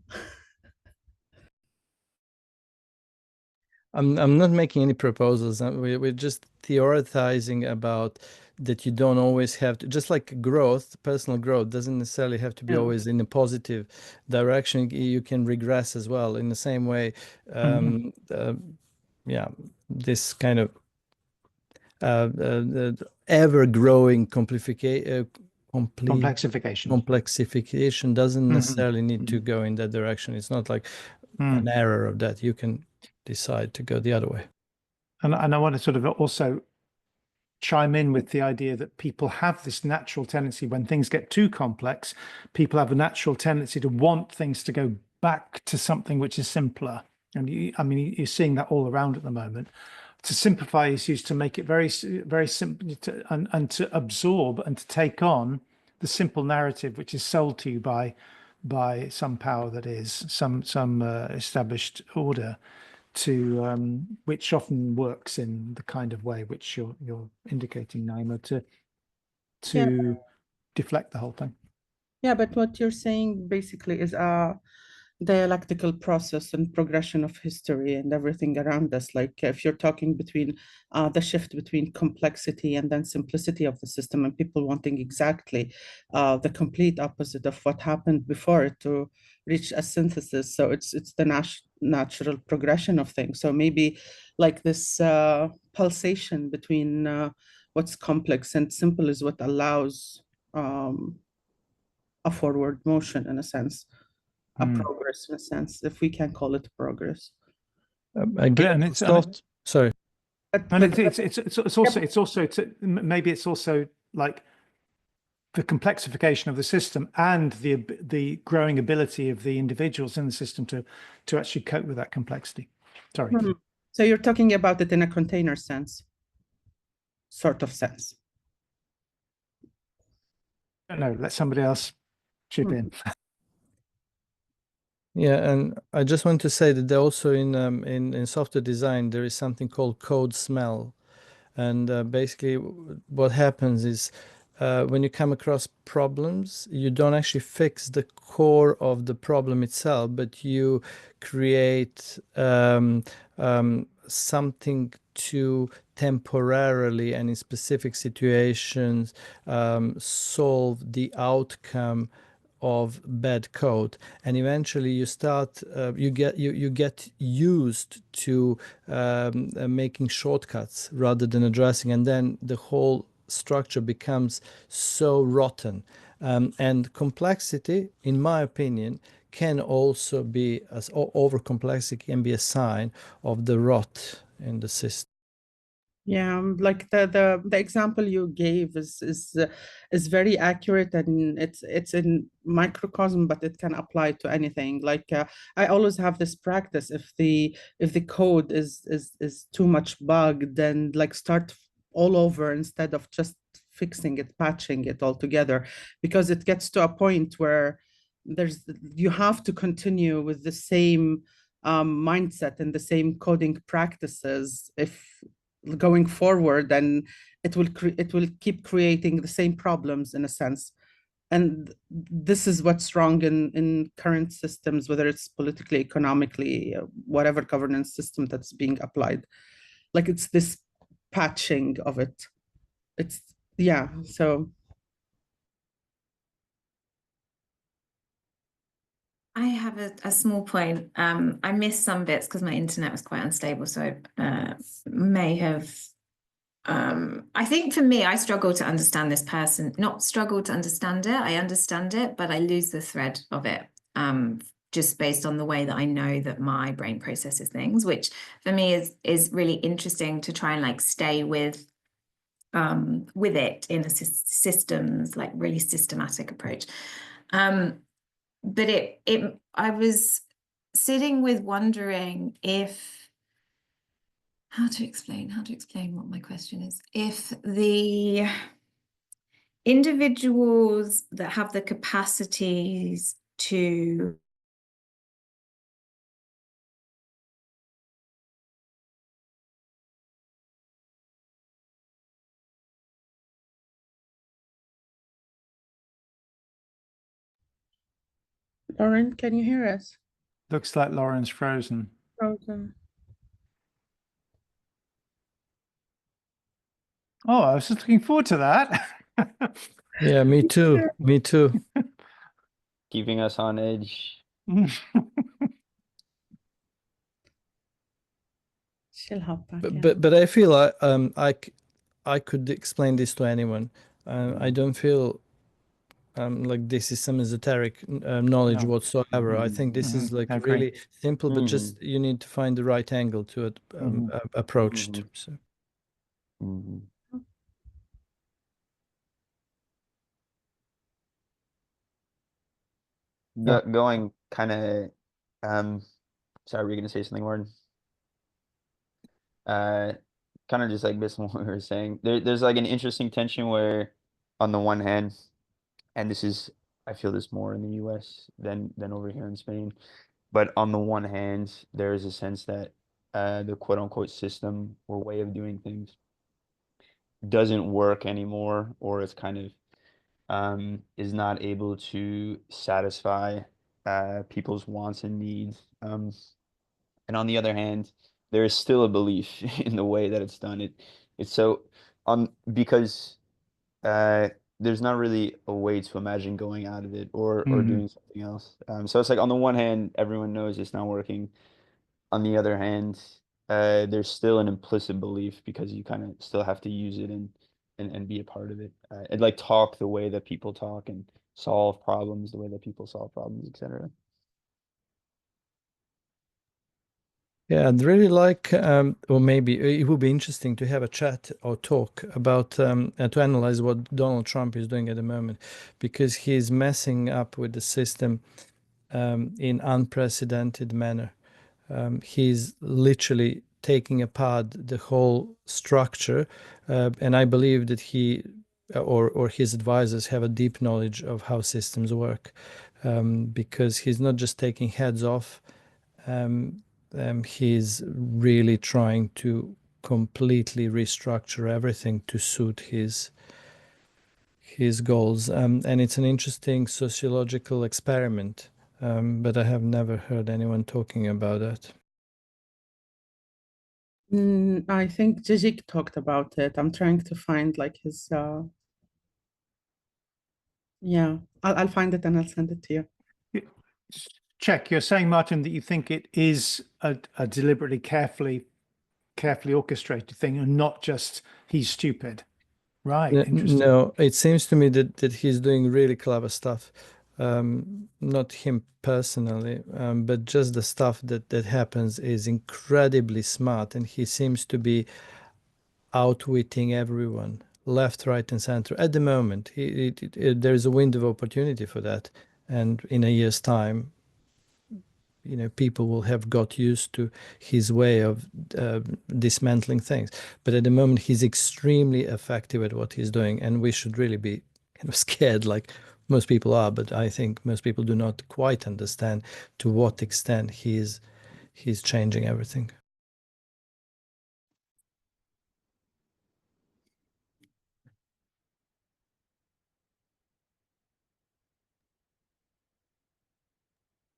I'm not making any proposals. We're just theorizing about that you don't always have to, just like growth, personal growth doesn't necessarily have to be Yeah. always in a positive direction. You can regress as well in the same way. Yeah, this kind of ever-growing Complexification. complexification doesn't necessarily need to Mhm. go in that direction. It's not like Mm. an error of that. You can decide to go the other way. And I want to sort of also chime in with the idea that people have this natural tendency when things get too complex, people have a natural tendency to want things to go back to something which is simpler. And I mean, you're seeing that all around at the moment. To simplify is used to make it very simple and to absorb and to take on the simple narrative which is sold to you by some power that is some established order, to which often works in the kind of way which you're indicating, Naima, to Yeah. deflect the whole thing. Yeah, but what you're saying basically is a dialectical process and progression of history and everything around us. Like if you're talking between the shift between complexity and then simplicity of the system, and people wanting exactly the complete opposite of what happened before it to reach a synthesis. So it's the natural progression of things. So maybe like this pulsation between what's complex and simple is what allows a forward motion in a sense, a progress in a sense, if we can call it progress. Again, sorry. And it's also maybe it's also like the complexification of the system and the growing ability of the individuals in the system to actually cope with that complexity. Sorry. So you're talking about it in a container sense, sort of sense. No, let somebody else chip in. Yeah, and I just want to say that there also in software design there is something called code smell, and basically what happens is when you come across problems, you don't actually fix the core of the problem itself, but you create something to temporarily and in specific situations solve the outcome of bad code, and eventually you start you get used to making shortcuts rather than addressing, and then the whole structure becomes so rotten, and complexity, in my opinion, can also be, as over complexity can be a sign of the rot in the system. Yeah, like the example you gave is very accurate, and it's in microcosm, but it can apply to anything. Like I always have this practice: if the code is too much bugged, then like start all over instead of just fixing it, patching it all together, because it gets to a point where you have to continue with the same mindset and the same coding practices if going forward, and it will keep creating the same problems in a sense. And this is what's wrong in current systems, whether it's politically, economically, whatever governance system that's being applied. Like it's this patching of it. It's yeah. So I have a small point. I missed some bits because my internet was quite unstable, so I may have. I think for me, I struggle to understand this person. Not struggle to understand it. I understand it, but I lose the thread of it. Just based on the way that I know that my brain processes things, which for me is really interesting to try and like stay with it in a systems, like really systematic approach. But I was sitting with wondering if how to explain what my question is. If the individuals that have the capacities to Lauren, can you hear us? Looks like Lauren's frozen. Frozen. Oh, I was just looking forward to that. Yeah, me too. Me too. Keeping us on edge. She'll hop back But in. but I feel I could explain this to anyone. I don't feel like this is some esoteric knowledge No. whatsoever. I think this is like I agree. really simple, but just you need to find the right angle to it approached. So. Yeah. Going kind of, sorry, were you gonna say something, Warren? Kind of just like based on what we were saying, there's like an interesting tension where, on the one hand, and this is, I feel this more in the US than over here in Spain, but on the one hand, there is a sense that the quote unquote system or way of doing things doesn't work anymore, or it's kind of is not able to satisfy people's wants and needs. And on the other hand, there is still a belief in the way that it's done. It's so because there's not really a way to imagine going out of it or doing something else. So it's like on the one hand, everyone knows it's not working. On the other hand, there's still an implicit belief because you kind of still have to use it and be a part of it. And like talk the way that people talk and solve problems the way that people solve problems, etc. Yeah, I'd really like, or maybe it would be interesting to have a chat or talk about to analyze what Donald Trump is doing at the moment, because he's messing up with the system in unprecedented manner. He's literally taking apart the whole structure, and I believe that he or his advisors have a deep knowledge of how systems work, because he's not just taking heads off. He's really trying to completely restructure everything to suit his goals, and it's an interesting sociological experiment, but I have never heard anyone talking about that. I think Zizek talked about it. I'm trying to find like his yeah, I'll find it and I'll send it to you. Check. You're saying, Martin, that you think it is a deliberately carefully orchestrated thing and not just he's stupid. Right. Interesting. No, it seems to me that he's doing really clever stuff. Not him personally, but just the stuff that happens is incredibly smart, and he seems to be outwitting everyone, left, right, and center. At the moment, there's a window of opportunity for that, and in a year's time, people will have got used to his way of dismantling things. But at the moment, he's extremely effective at what he's doing, and we should really be scared, like most people are. But I think most people do not quite understand to what extent he's changing everything.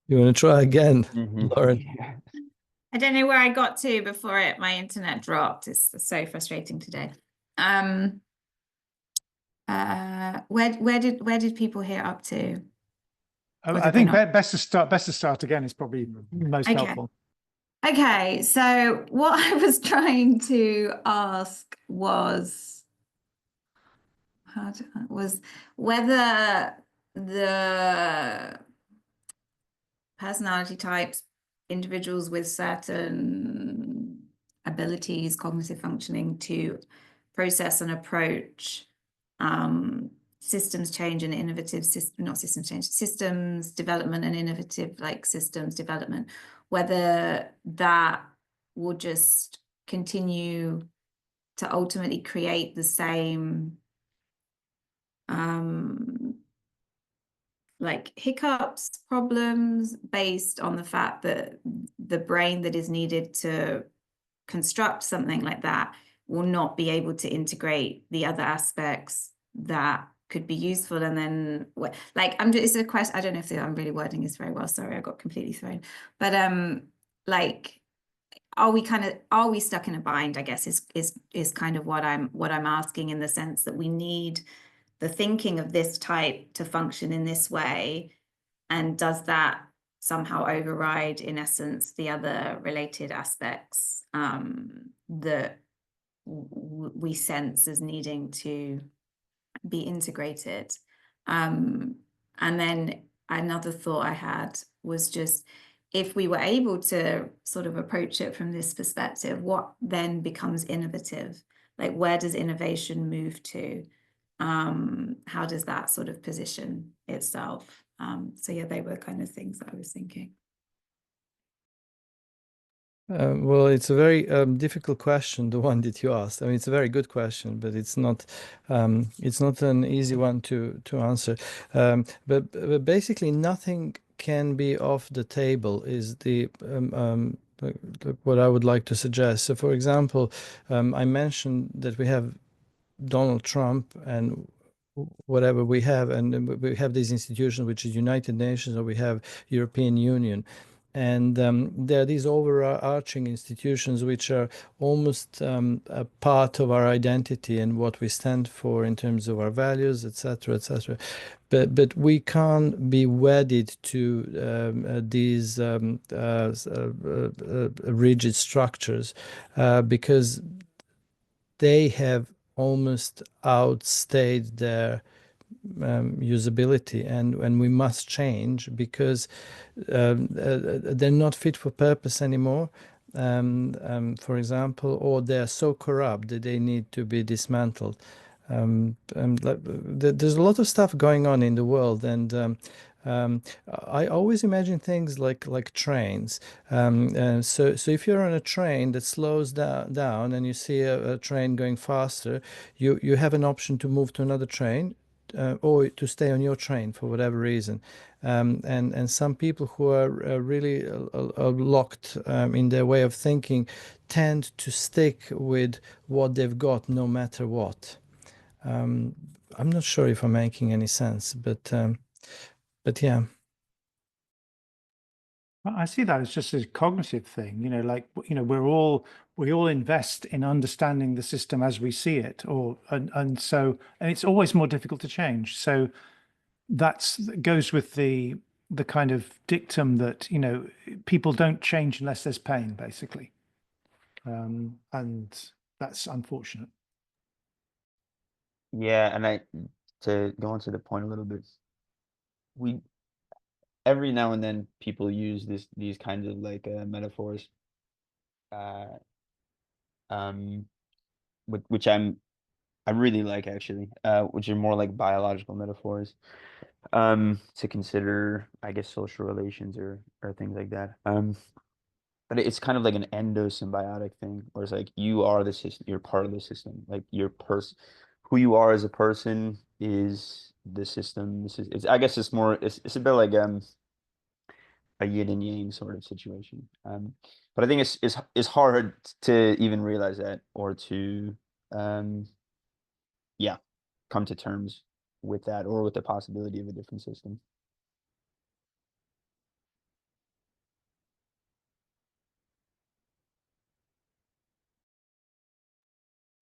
You want to try again, Lauren? I don't know where I got to before my internet dropped. It's so frustrating today. Where did people hear up to? I think best to start again is probably most helpful. Okay, so what I was trying to ask was whether the personality types, individuals with certain abilities, cognitive functioning to process and approach systems change and innovative systems development and innovative systems development, whether that will just continue to ultimately create the same hiccups, problems based on the fact that the brain that is needed to construct something like that will not be able to integrate the other aspects that could be useful, and then like it's a question. I don't know if I'm really wording this very well. Sorry, I got completely thrown. But like, are we stuck in a bind, I guess, is kind of what I'm asking, in the sense that we need the thinking of this type to function in this way, and does that somehow override, in essence, the other related aspects that we sense as needing to be integrated? And then another thought I had was just, if we were able to sort of approach it from this perspective, what then becomes innovative? Like, where does innovation move to? How does that sort of position itself? So yeah, they were kind of things that I was thinking. Well, it's a very difficult question, the one that you asked. I mean, it's a very good question, but it's not an easy one to answer. But basically, nothing can be off the table is what I would like to suggest. So, for example, I mentioned that we have Donald Trump and whatever we have, and we have these institutions, which is United Nations, or we have European Union. And there are these overarching institutions which are almost a part of our identity and what we stand for in terms of our values, etc., etc. But we can't be wedded to these rigid structures because they have almost outstayed their usability, and we must change because they're not fit for purpose anymore, for example, or they're so corrupt that they need to be dismantled. There's a lot of stuff going on in the world, and I always imagine things like trains. So if you're on a train that slows down and you see a train going faster, you have an option to move to another train, or to stay on your train for whatever reason. And some people who are really locked in their way of thinking tend to stick with what they've got no matter what. I'm not sure if I'm making any sense, but yeah. I see that as just a cognitive thing, like, we all invest in understanding the system as we see it, and it's always more difficult to change. So that goes with the kind of dictum that, people don't change unless there's pain, basically. And that's unfortunate. Yeah, and to go into the point a little bit, every now and then people use these kinds of like metaphors, which I really like, actually, which are more like biological metaphors, to consider, I guess, social relations or things like that. But it's kind of like an endosymbiotic thing, where it's like you are the system, you're part of the system, like who you are as a person is the system. I guess it's a bit like a yin and yang sort of situation. But I think it's hard to even realize that, or to yeah, come to terms with that, or with the possibility of a different system.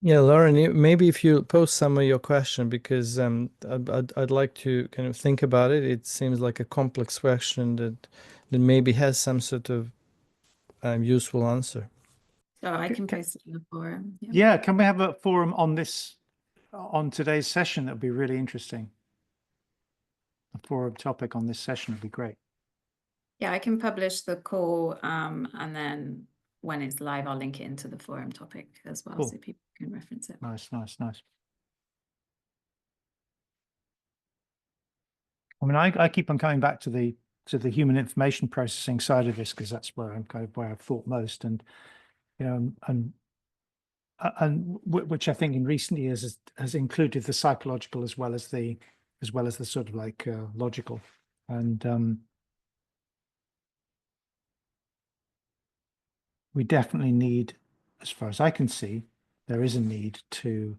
Yeah, Lauren, maybe if you post some of your question, because I'd like to kind of think about it. It seems like a complex question that maybe has some sort of useful answer. So I can post it in the forum. Yeah, can we have a forum on today's session? That would be really interesting. A forum topic on this session would be great. Yeah, I can publish the call, and then when it's live, I'll link it into the forum topic as well, Cool. so people can reference it. Nice. I mean, I keep on coming back to the human information processing side of this, because that's where I've thought most, and which I think in recent years has included the psychological as well as the sort of like logical, and we definitely need, as far as I can see, there is a need to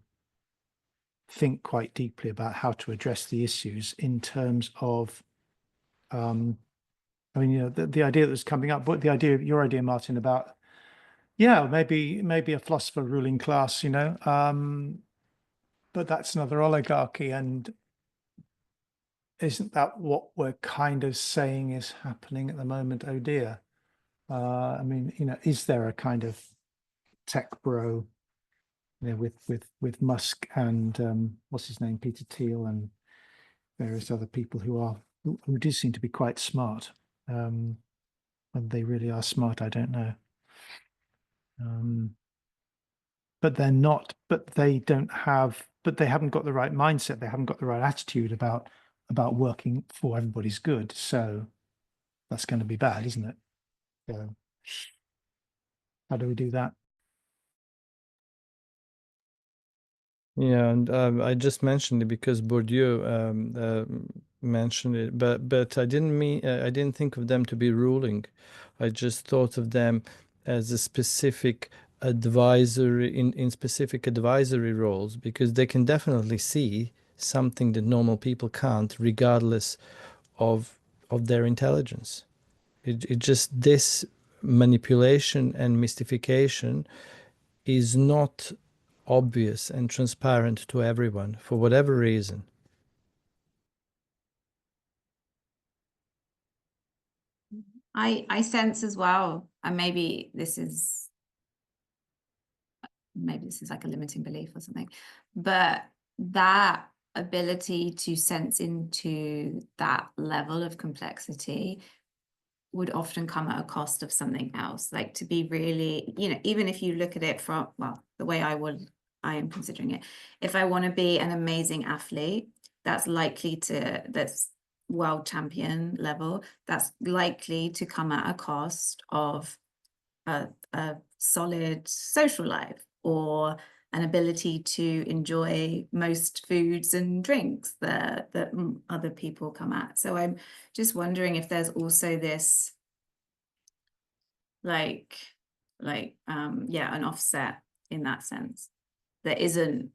think quite deeply about how to address the issues in terms of, I mean, you know, the idea that was coming up, but your idea, Martin, about, yeah, maybe a philosopher ruling class, you know, but that's another oligarchy, and isn't that what we're kind of saying is happening at the moment? Oh dear. I mean, you know, is there a kind of tech bro, you know, with Musk and what's his name, Peter Thiel, and various other people who do seem to be quite smart. Whether they really are smart, I don't know. But they're not. But they don't have. But they haven't got the right mindset. They haven't got the right attitude about working for everybody's good. So that's going to be bad, isn't it? So how do we do that? Yeah, and I just mentioned it because Bourdieu mentioned it, but I didn't mean I didn't think of them to be ruling. I just thought of them as a specific advisory in specific advisory roles, because they can definitely see something that normal people can't, regardless of their intelligence. It just, this manipulation and mystification is not obvious and transparent to everyone for whatever reason. I sense as well, and maybe this is like a limiting belief or something, but that ability to sense into that level of complexity would often come at a cost of something else. Like, to be really, you know, even if you look at it from, well, the way I am considering it, if I want to be an amazing athlete, that's world champion level, that's likely to come at a cost of a solid social life, or an ability to enjoy most foods and drinks that other people come at. So I'm just wondering if there's also this an offset in that sense that isn't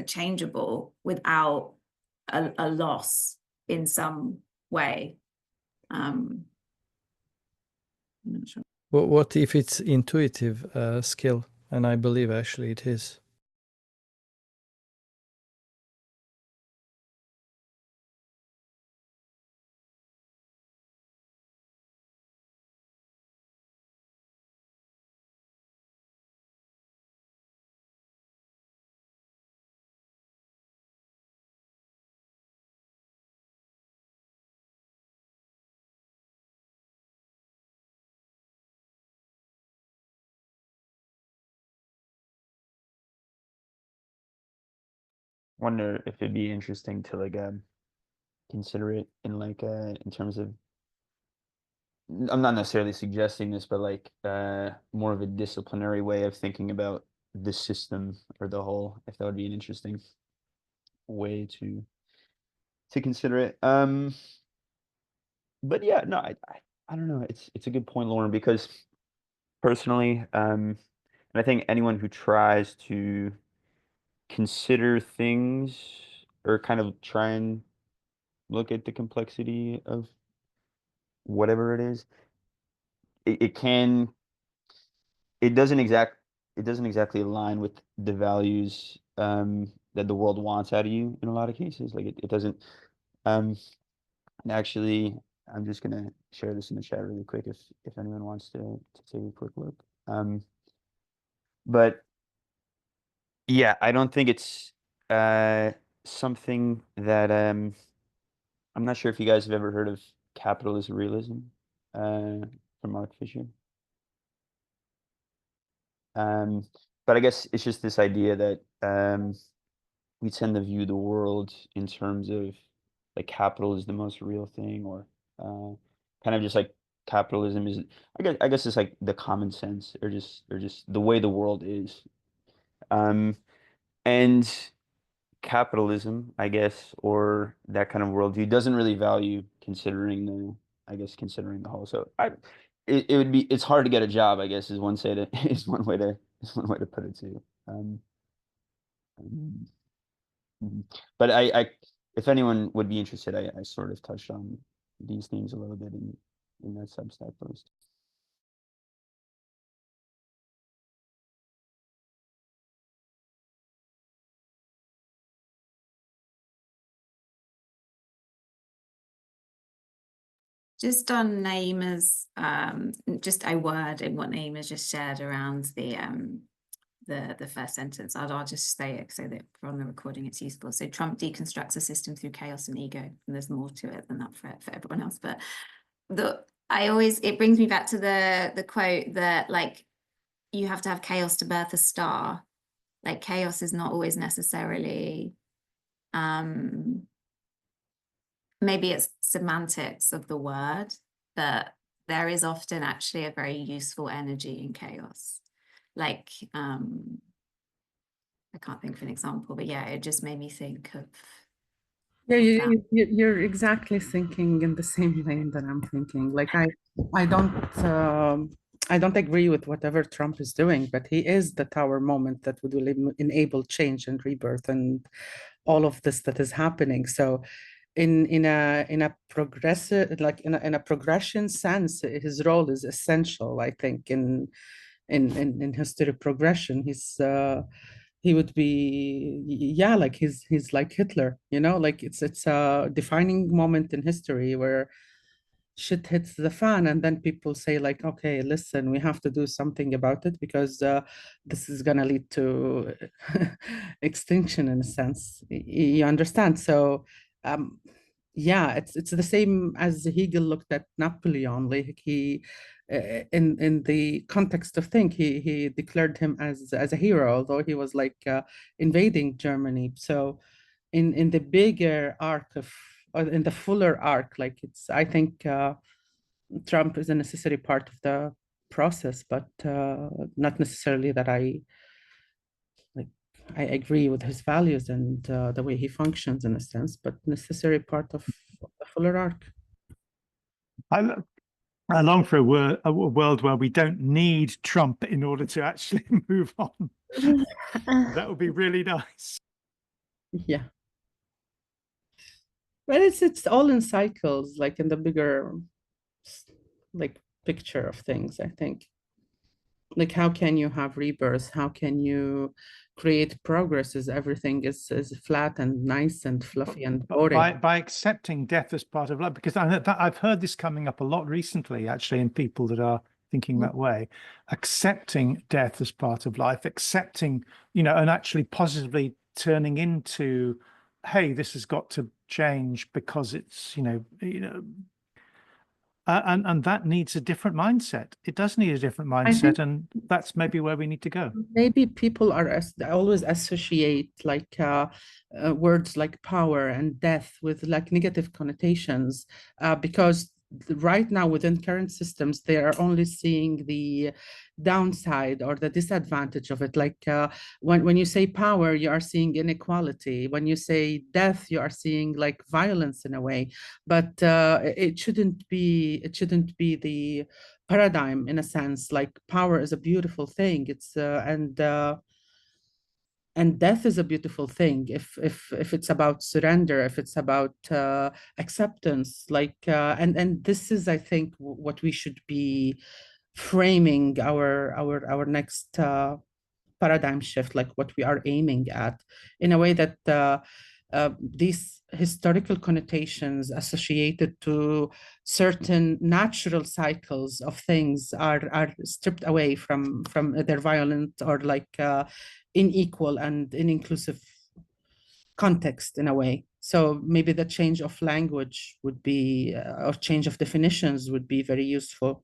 changeable without a loss in some way. I'm not sure. What if it's intuitive skill? And I believe actually it is. Wonder if it'd be interesting to like consider it in like in terms of, I'm not necessarily suggesting this, but like more of a disciplinary way of thinking about the system or the whole, if that would be an interesting way to consider it. But yeah, no, I don't know. It's a good point, Lauren, because personally, and I think anyone who tries to consider things or kind of try and look at the complexity of whatever it is, it can, it doesn't exactly align with the values that the world wants out of you in a lot of cases. Like it doesn't. And actually, I'm just gonna share this in the chat really quick if anyone wants to take a quick look. But yeah, I don't think it's something that I'm not sure if you guys have ever heard of capitalist realism from Mark Fisher. But I guess it's just this idea that we tend to view the world in terms of like capital is the most real thing, or kind of just like capitalism is, I guess it's like the common sense, or just the way the world is. And capitalism, I guess, or that kind of worldview doesn't really value considering considering the whole. So it would be, it's hard to get a job, I guess, is one way to put it too. But I, if anyone would be interested, I sort of touched on these themes a little bit in that Substack post. Just on Naima's, just a word in what Naima just shared around the first sentence. I'll just say it so that on the recording it's useful. So Trump deconstructs a system through chaos and ego, and there's more to it than that for everyone else. But it brings me back to the quote that, like, you have to have chaos to birth a star. Like, chaos is not always necessarily maybe it's semantics of the word, but there is often actually a very useful energy in chaos. Like, I can't think of an example, but yeah, it just made me think of you're exactly thinking in the same lane that I'm thinking. Like, I don't agree with whatever Trump is doing, but he is the tower moment that would enable change and rebirth and all of this that is happening. So in a progressive, like in a progression sense, his role is essential, I think, in history progression. He would be, yeah, like he's like Hitler, like it's a defining moment in history where shit hits the fan, and then people say, like, okay, listen, we have to do something about it because this is gonna lead to extinction in a sense. You understand? So yeah, it's the same as Hegel looked at Napoleon. Like, he in the context of thing, he declared him as a hero, although he was like invading Germany. So in the bigger arc of, or in the fuller arc, like, I think Trump is a necessary part of the process, but not necessarily that I agree with his values and the way he functions in a sense, but necessary part of the fuller arc. I long for a world where we don't need Trump in order to actually move on. That would be really nice. Yeah. But it's all in cycles, like in the bigger, like, picture of things, I think. Like, how can you have rebirth? How can you create progress as everything is flat and nice and fluffy and boring? By accepting death as part of life, because I've heard this coming up a lot recently, actually, in people that are thinking that way. Accepting death as part of life, accepting, and actually positively turning into, hey, this has got to change because it's, and that needs a different mindset. It does need a different mindset, and that's maybe where we need to go. Maybe people always associate like words like power and death with like negative connotations because right now within current systems they are only seeing the downside or the disadvantage of it. Like when you say power, you are seeing inequality. When you say death, you are seeing like violence in a way. But it shouldn't be the paradigm in a sense. Like, power is a beautiful thing. It's and death is a beautiful thing if it's about surrender, if it's about acceptance. Like and this is, I think, what we should be framing our next paradigm shift, like what we are aiming at, in a way that these historical connotations associated to certain natural cycles of things are stripped away from their violent or like unequal and inclusive context in a way. So maybe the change of language would be, or change of definitions would be very useful.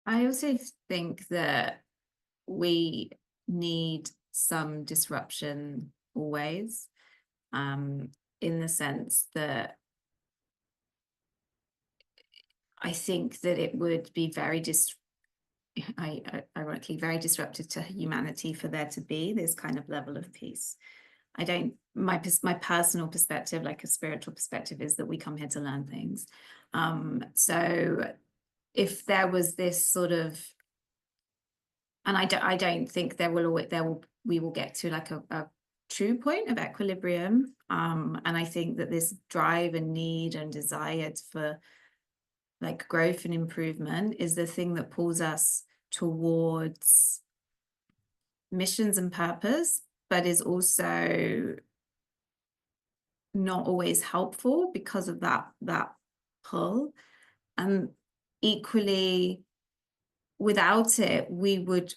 I also think that we need some disruption always, in the sense that I think that it would be very ironically very disruptive to humanity for there to be this kind of level of peace. My personal perspective, like a spiritual perspective, is that we come here to learn things. So if there was this sort of And I don't think we will get to like a true point of equilibrium. And I think that this drive and need and desire for like growth and improvement is the thing that pulls us towards missions and purpose, but is also not always helpful because of that pull. And equally, without it, we would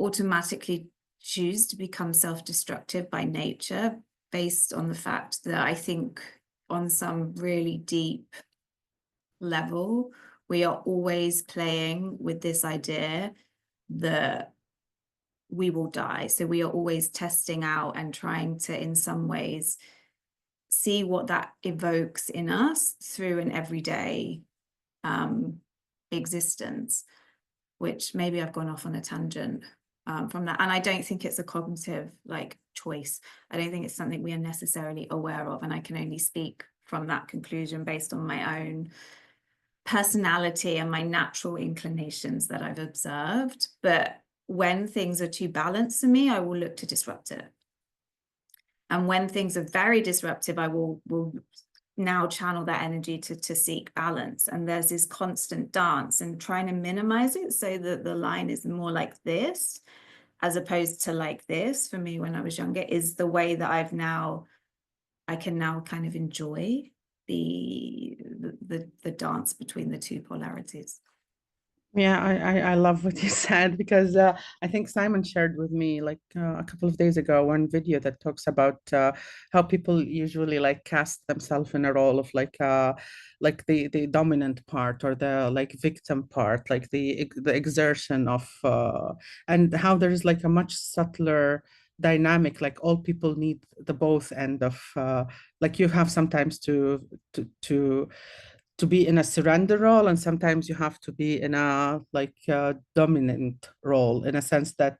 automatically choose to become self-destructive by nature, based on the fact that I think on some really deep level, we are always playing with this idea that we will die. So we are always testing out and trying to, in some ways, see what that evokes in us through an everyday existence, which maybe I've gone off on a tangent from that. And I don't think it's a cognitive like choice. I don't think it's something we are necessarily aware of. And I can only speak from that conclusion based on my own personality and my natural inclinations that I've observed. But when things are too balanced for me, I will look to disrupt it. And when things are very disruptive, I will now channel that energy to seek balance. And there's this constant dance and trying to minimize it so that the line is more like this, as opposed to like this. For me, when I was younger, is the way that I can now kind of enjoy the dance between the two polarities. Yeah, I love what you said, because I think Simon shared with me like a couple of days ago one video that talks about how people usually like cast themselves in a role of like the dominant part or the like victim part, like the exertion of and how there is like a much subtler dynamic, like all people need the both end of like you have sometimes to be in a surrender role, and sometimes you have to be in a like dominant role, in a sense that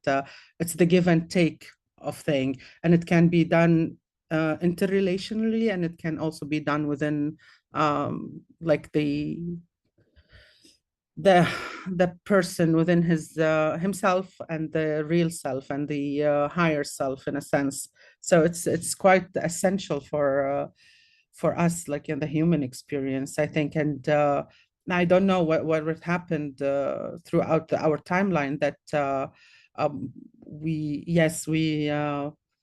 it's the give and take of thing, and it can be done interrelationally, and it can also be done within like the person within his himself and the real self and the higher self, in a sense. So it's quite essential for us, like in the human experience, I think. And I don't know what happened throughout our timeline, that we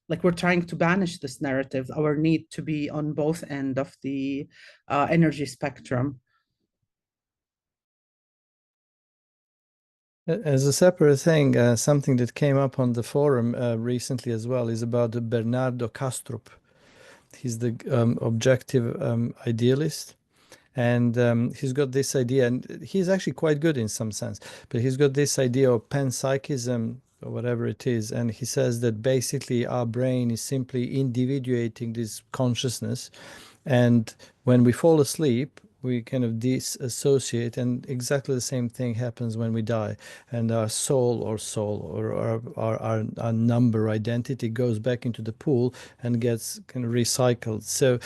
like we're trying to banish this narrative, our need to be on both end of the energy spectrum. As a separate thing, something that came up on the forum recently as well is about Bernardo Kastrup. He's the objective idealist, and he's got this idea, and he's actually quite good in some sense, but he's got this idea of panpsychism or whatever it is, and he says that basically our brain is simply individuating this consciousness, and when we fall asleep, we kind of disassociate, and exactly the same thing happens when we die, and our soul or our number identity goes back into the pool and gets kind of recycled. So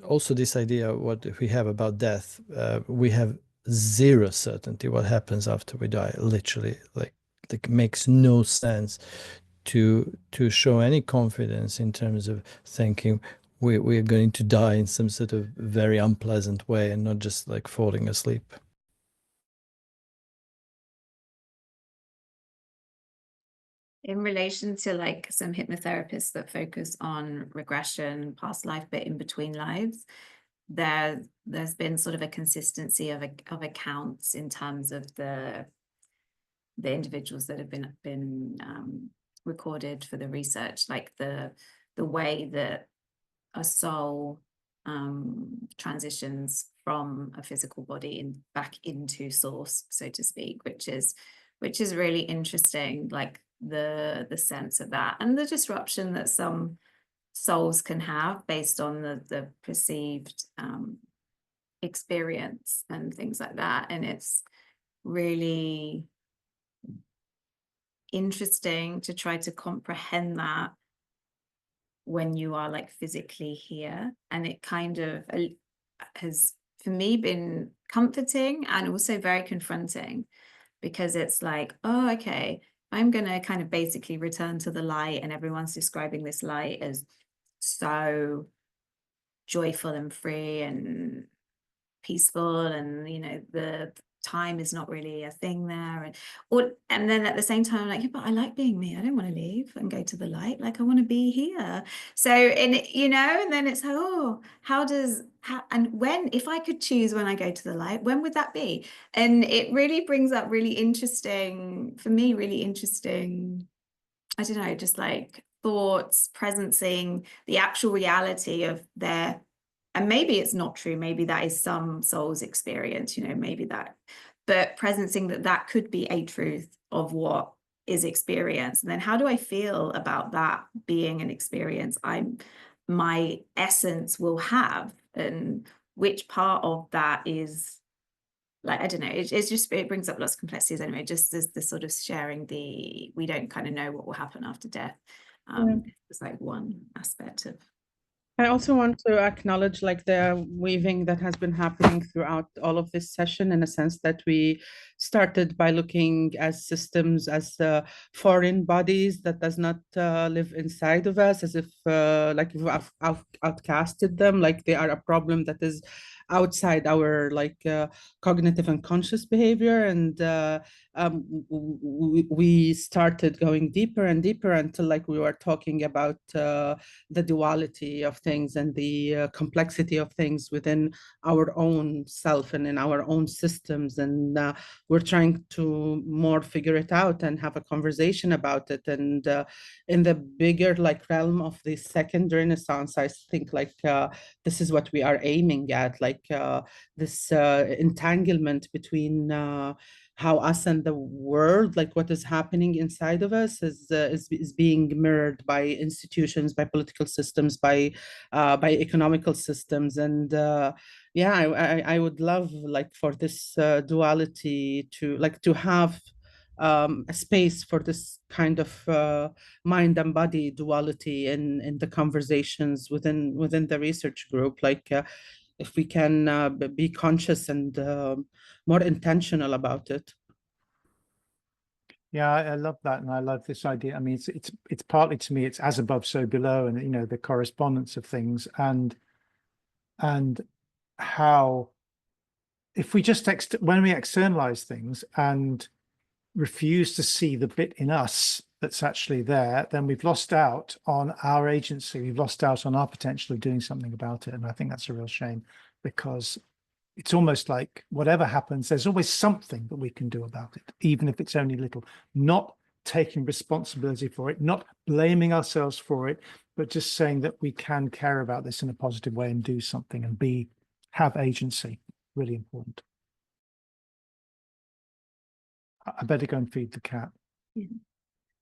also this idea what we have about death, we have zero certainty what happens after we die, literally. Like makes no sense to show any confidence in terms of thinking we're going to die in some sort of very unpleasant way and not just like falling asleep. In relation to like some hypnotherapists that focus on regression, past life, but in between lives, there's been sort of a consistency of accounts in terms of the individuals that have been recorded for the research, like the way that a soul transitions from a physical body and back into source, so to speak, which is really interesting, like the sense of that and the disruption that some souls can have based on the perceived experience and things like that. And it's really interesting to try to comprehend that when you are like physically here. And it kind of has for me been comforting and also very confronting, because it's like, oh, okay, I'm going to kind of basically return to the light, and everyone's describing this light as so joyful and free and peaceful, and you know, the time is not really a thing there, and then at the same time, I'm like, yeah, but I like being me. I don't want to leave and go to the light. Like, I want to be here. So, and you know, and then it's like, oh, and when, if I could choose when I go to the light, when would that be? And it really brings up really interesting, for me, really interesting, I don't know, just like thoughts, presencing the actual reality of their, and maybe it's not true, maybe that is some soul's experience, you know, maybe that, but presencing that that could be a truth of what is experienced. And then how do I feel about that being an experience my essence will have, and which part of that is, like, I don't know, it's just, it brings up lots of complexities anyway, just as the sort of sharing we don't kind of know what will happen after death. It's like one aspect of. I also want to acknowledge like the weaving that has been happening throughout all of this session, in a sense that we started by looking as systems, as foreign bodies that does not live inside of us, as if like we've outcasted them, like they are a problem that is outside our like cognitive and conscious behavior. And we started going deeper and deeper until like we were talking about the duality of things and the complexity of things within our own self and in our own systems. And we're trying to more figure it out and have a conversation about it. And in the bigger like realm of the second renaissance, I think like this is what we are aiming at, like this entanglement between how us and the world, like what is happening inside of us, is being mirrored by institutions, by political systems, by economical systems. And yeah, I would love like for this duality to have a space for this kind of mind and body duality in the conversations within the research group. Like if we can be conscious and more intentional about it. Yeah, I love that, and I love this idea. I mean, it's partly, to me, it's as above, so below, and you know, the correspondence of things, and how if we just when we externalize things and refuse to see the bit in us that's actually there, then we've lost out on our agency. We've lost out on our potential of doing something about it, and I think that's a real shame, because it's almost like whatever happens, there's always something that we can do about it, even if it's only little. Not taking responsibility for it, not blaming ourselves for it, but just saying that we can care about this in a positive way and do something and have agency. Really important. I better go and feed the cat. Yeah.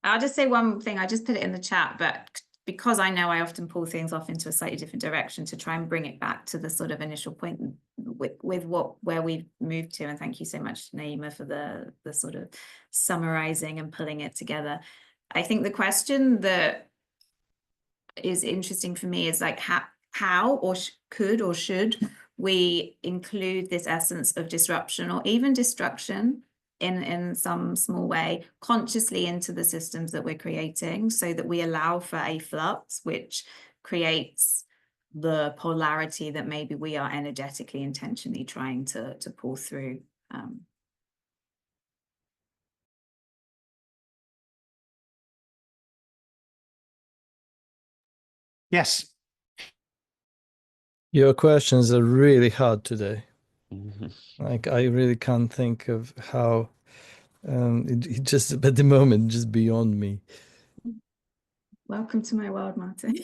I'll just say one thing. I just put it in the chat, but because I know I often pull things off into a slightly different direction to try and bring it back to the sort of initial point with where we've moved to. And thank you so much, Naima, for the sort of summarizing and pulling it together. I think the question that is interesting for me is like how or could or should we include this essence of disruption or even destruction in some small way consciously into the systems that we're creating, so that we allow for a flux which creates the polarity that maybe we are energetically intentionally trying to pull through. Yes. Your questions are really hard today. Mm-hmm. Like, I really can't think of how it just at the moment just beyond me. Welcome to my world, Martin.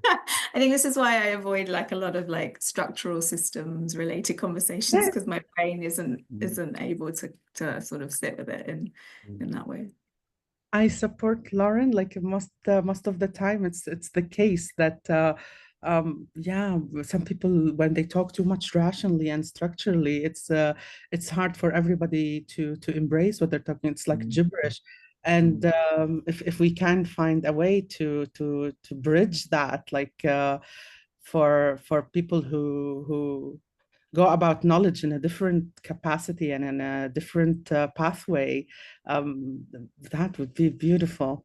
I think this is why I avoid like a lot of like structural systems related conversations, because my brain isn't able to sort of sit with it in that way. I support Lauren. Like most of the time, it's the case that yeah, some people, when they talk too much rationally and structurally, it's hard for everybody to embrace what they're talking. It's like gibberish. And if we can find a way to bridge that, like for people who go about knowledge in a different capacity and in a different pathway, that would be beautiful.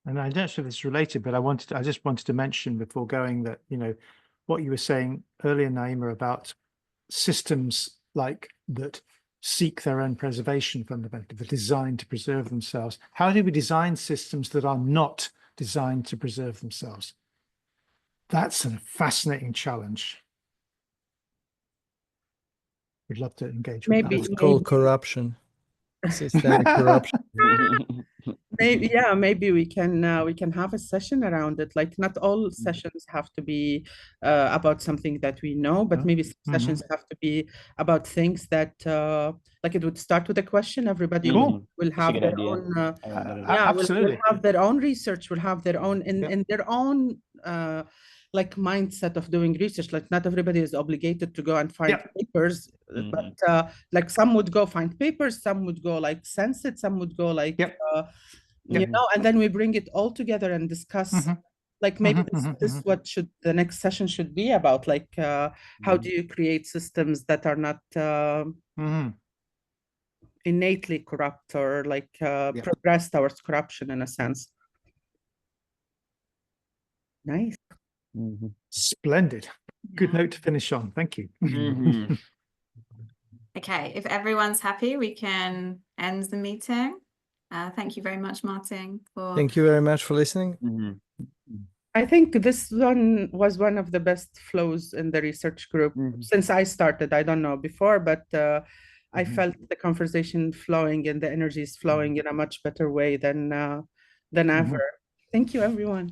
And I'm not sure if it's related, but I just wanted to mention before going that, you know, what you were saying earlier, Naima, about systems like that seek their own preservation fundamentally, they're designed to preserve themselves. How do we design systems that are not designed to preserve themselves? That's a fascinating challenge. We'd love to engage with Maybe It's that. called corruption, systemic corruption. maybe we can have a session around it. Like not all sessions have to be about something that we know, but maybe some sessions have to be about things that like it would start with a question. Everybody Cool. will That's a have good their idea. own I like that idea. will Absolutely. have their own research, will have their own in their own like mindset of doing research. Like not everybody is obligated to go and find papers, but like some would go find papers, some would go like sense it, some would go like you know, and then we bring it all together and discuss. Like maybe this is what should the next session should be about. Like how do you create systems that are not innately corrupt or like progress towards corruption in a sense. Nice. Splendid. Good note to finish on. Thank you. Okay, if everyone's happy, we can end the meeting. Thank you very much, Martin. Thank you very much for listening. I think this one was one of the best flows in the research group since I started. I don't know before, but I felt the conversation flowing and the energy is flowing in a much better way than ever. Thank you, everyone.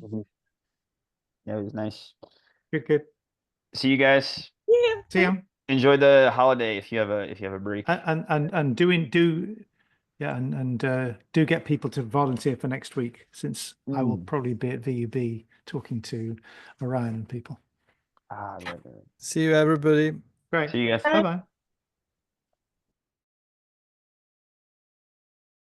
Yeah, it was nice. Good. See you guys. Yeah. See you. Enjoy the holiday if you have a break. And do get people to volunteer for next week, since I will probably be at VUB talking to Orion and people. Right. See you, everybody. Great. See you guys. Bye-bye.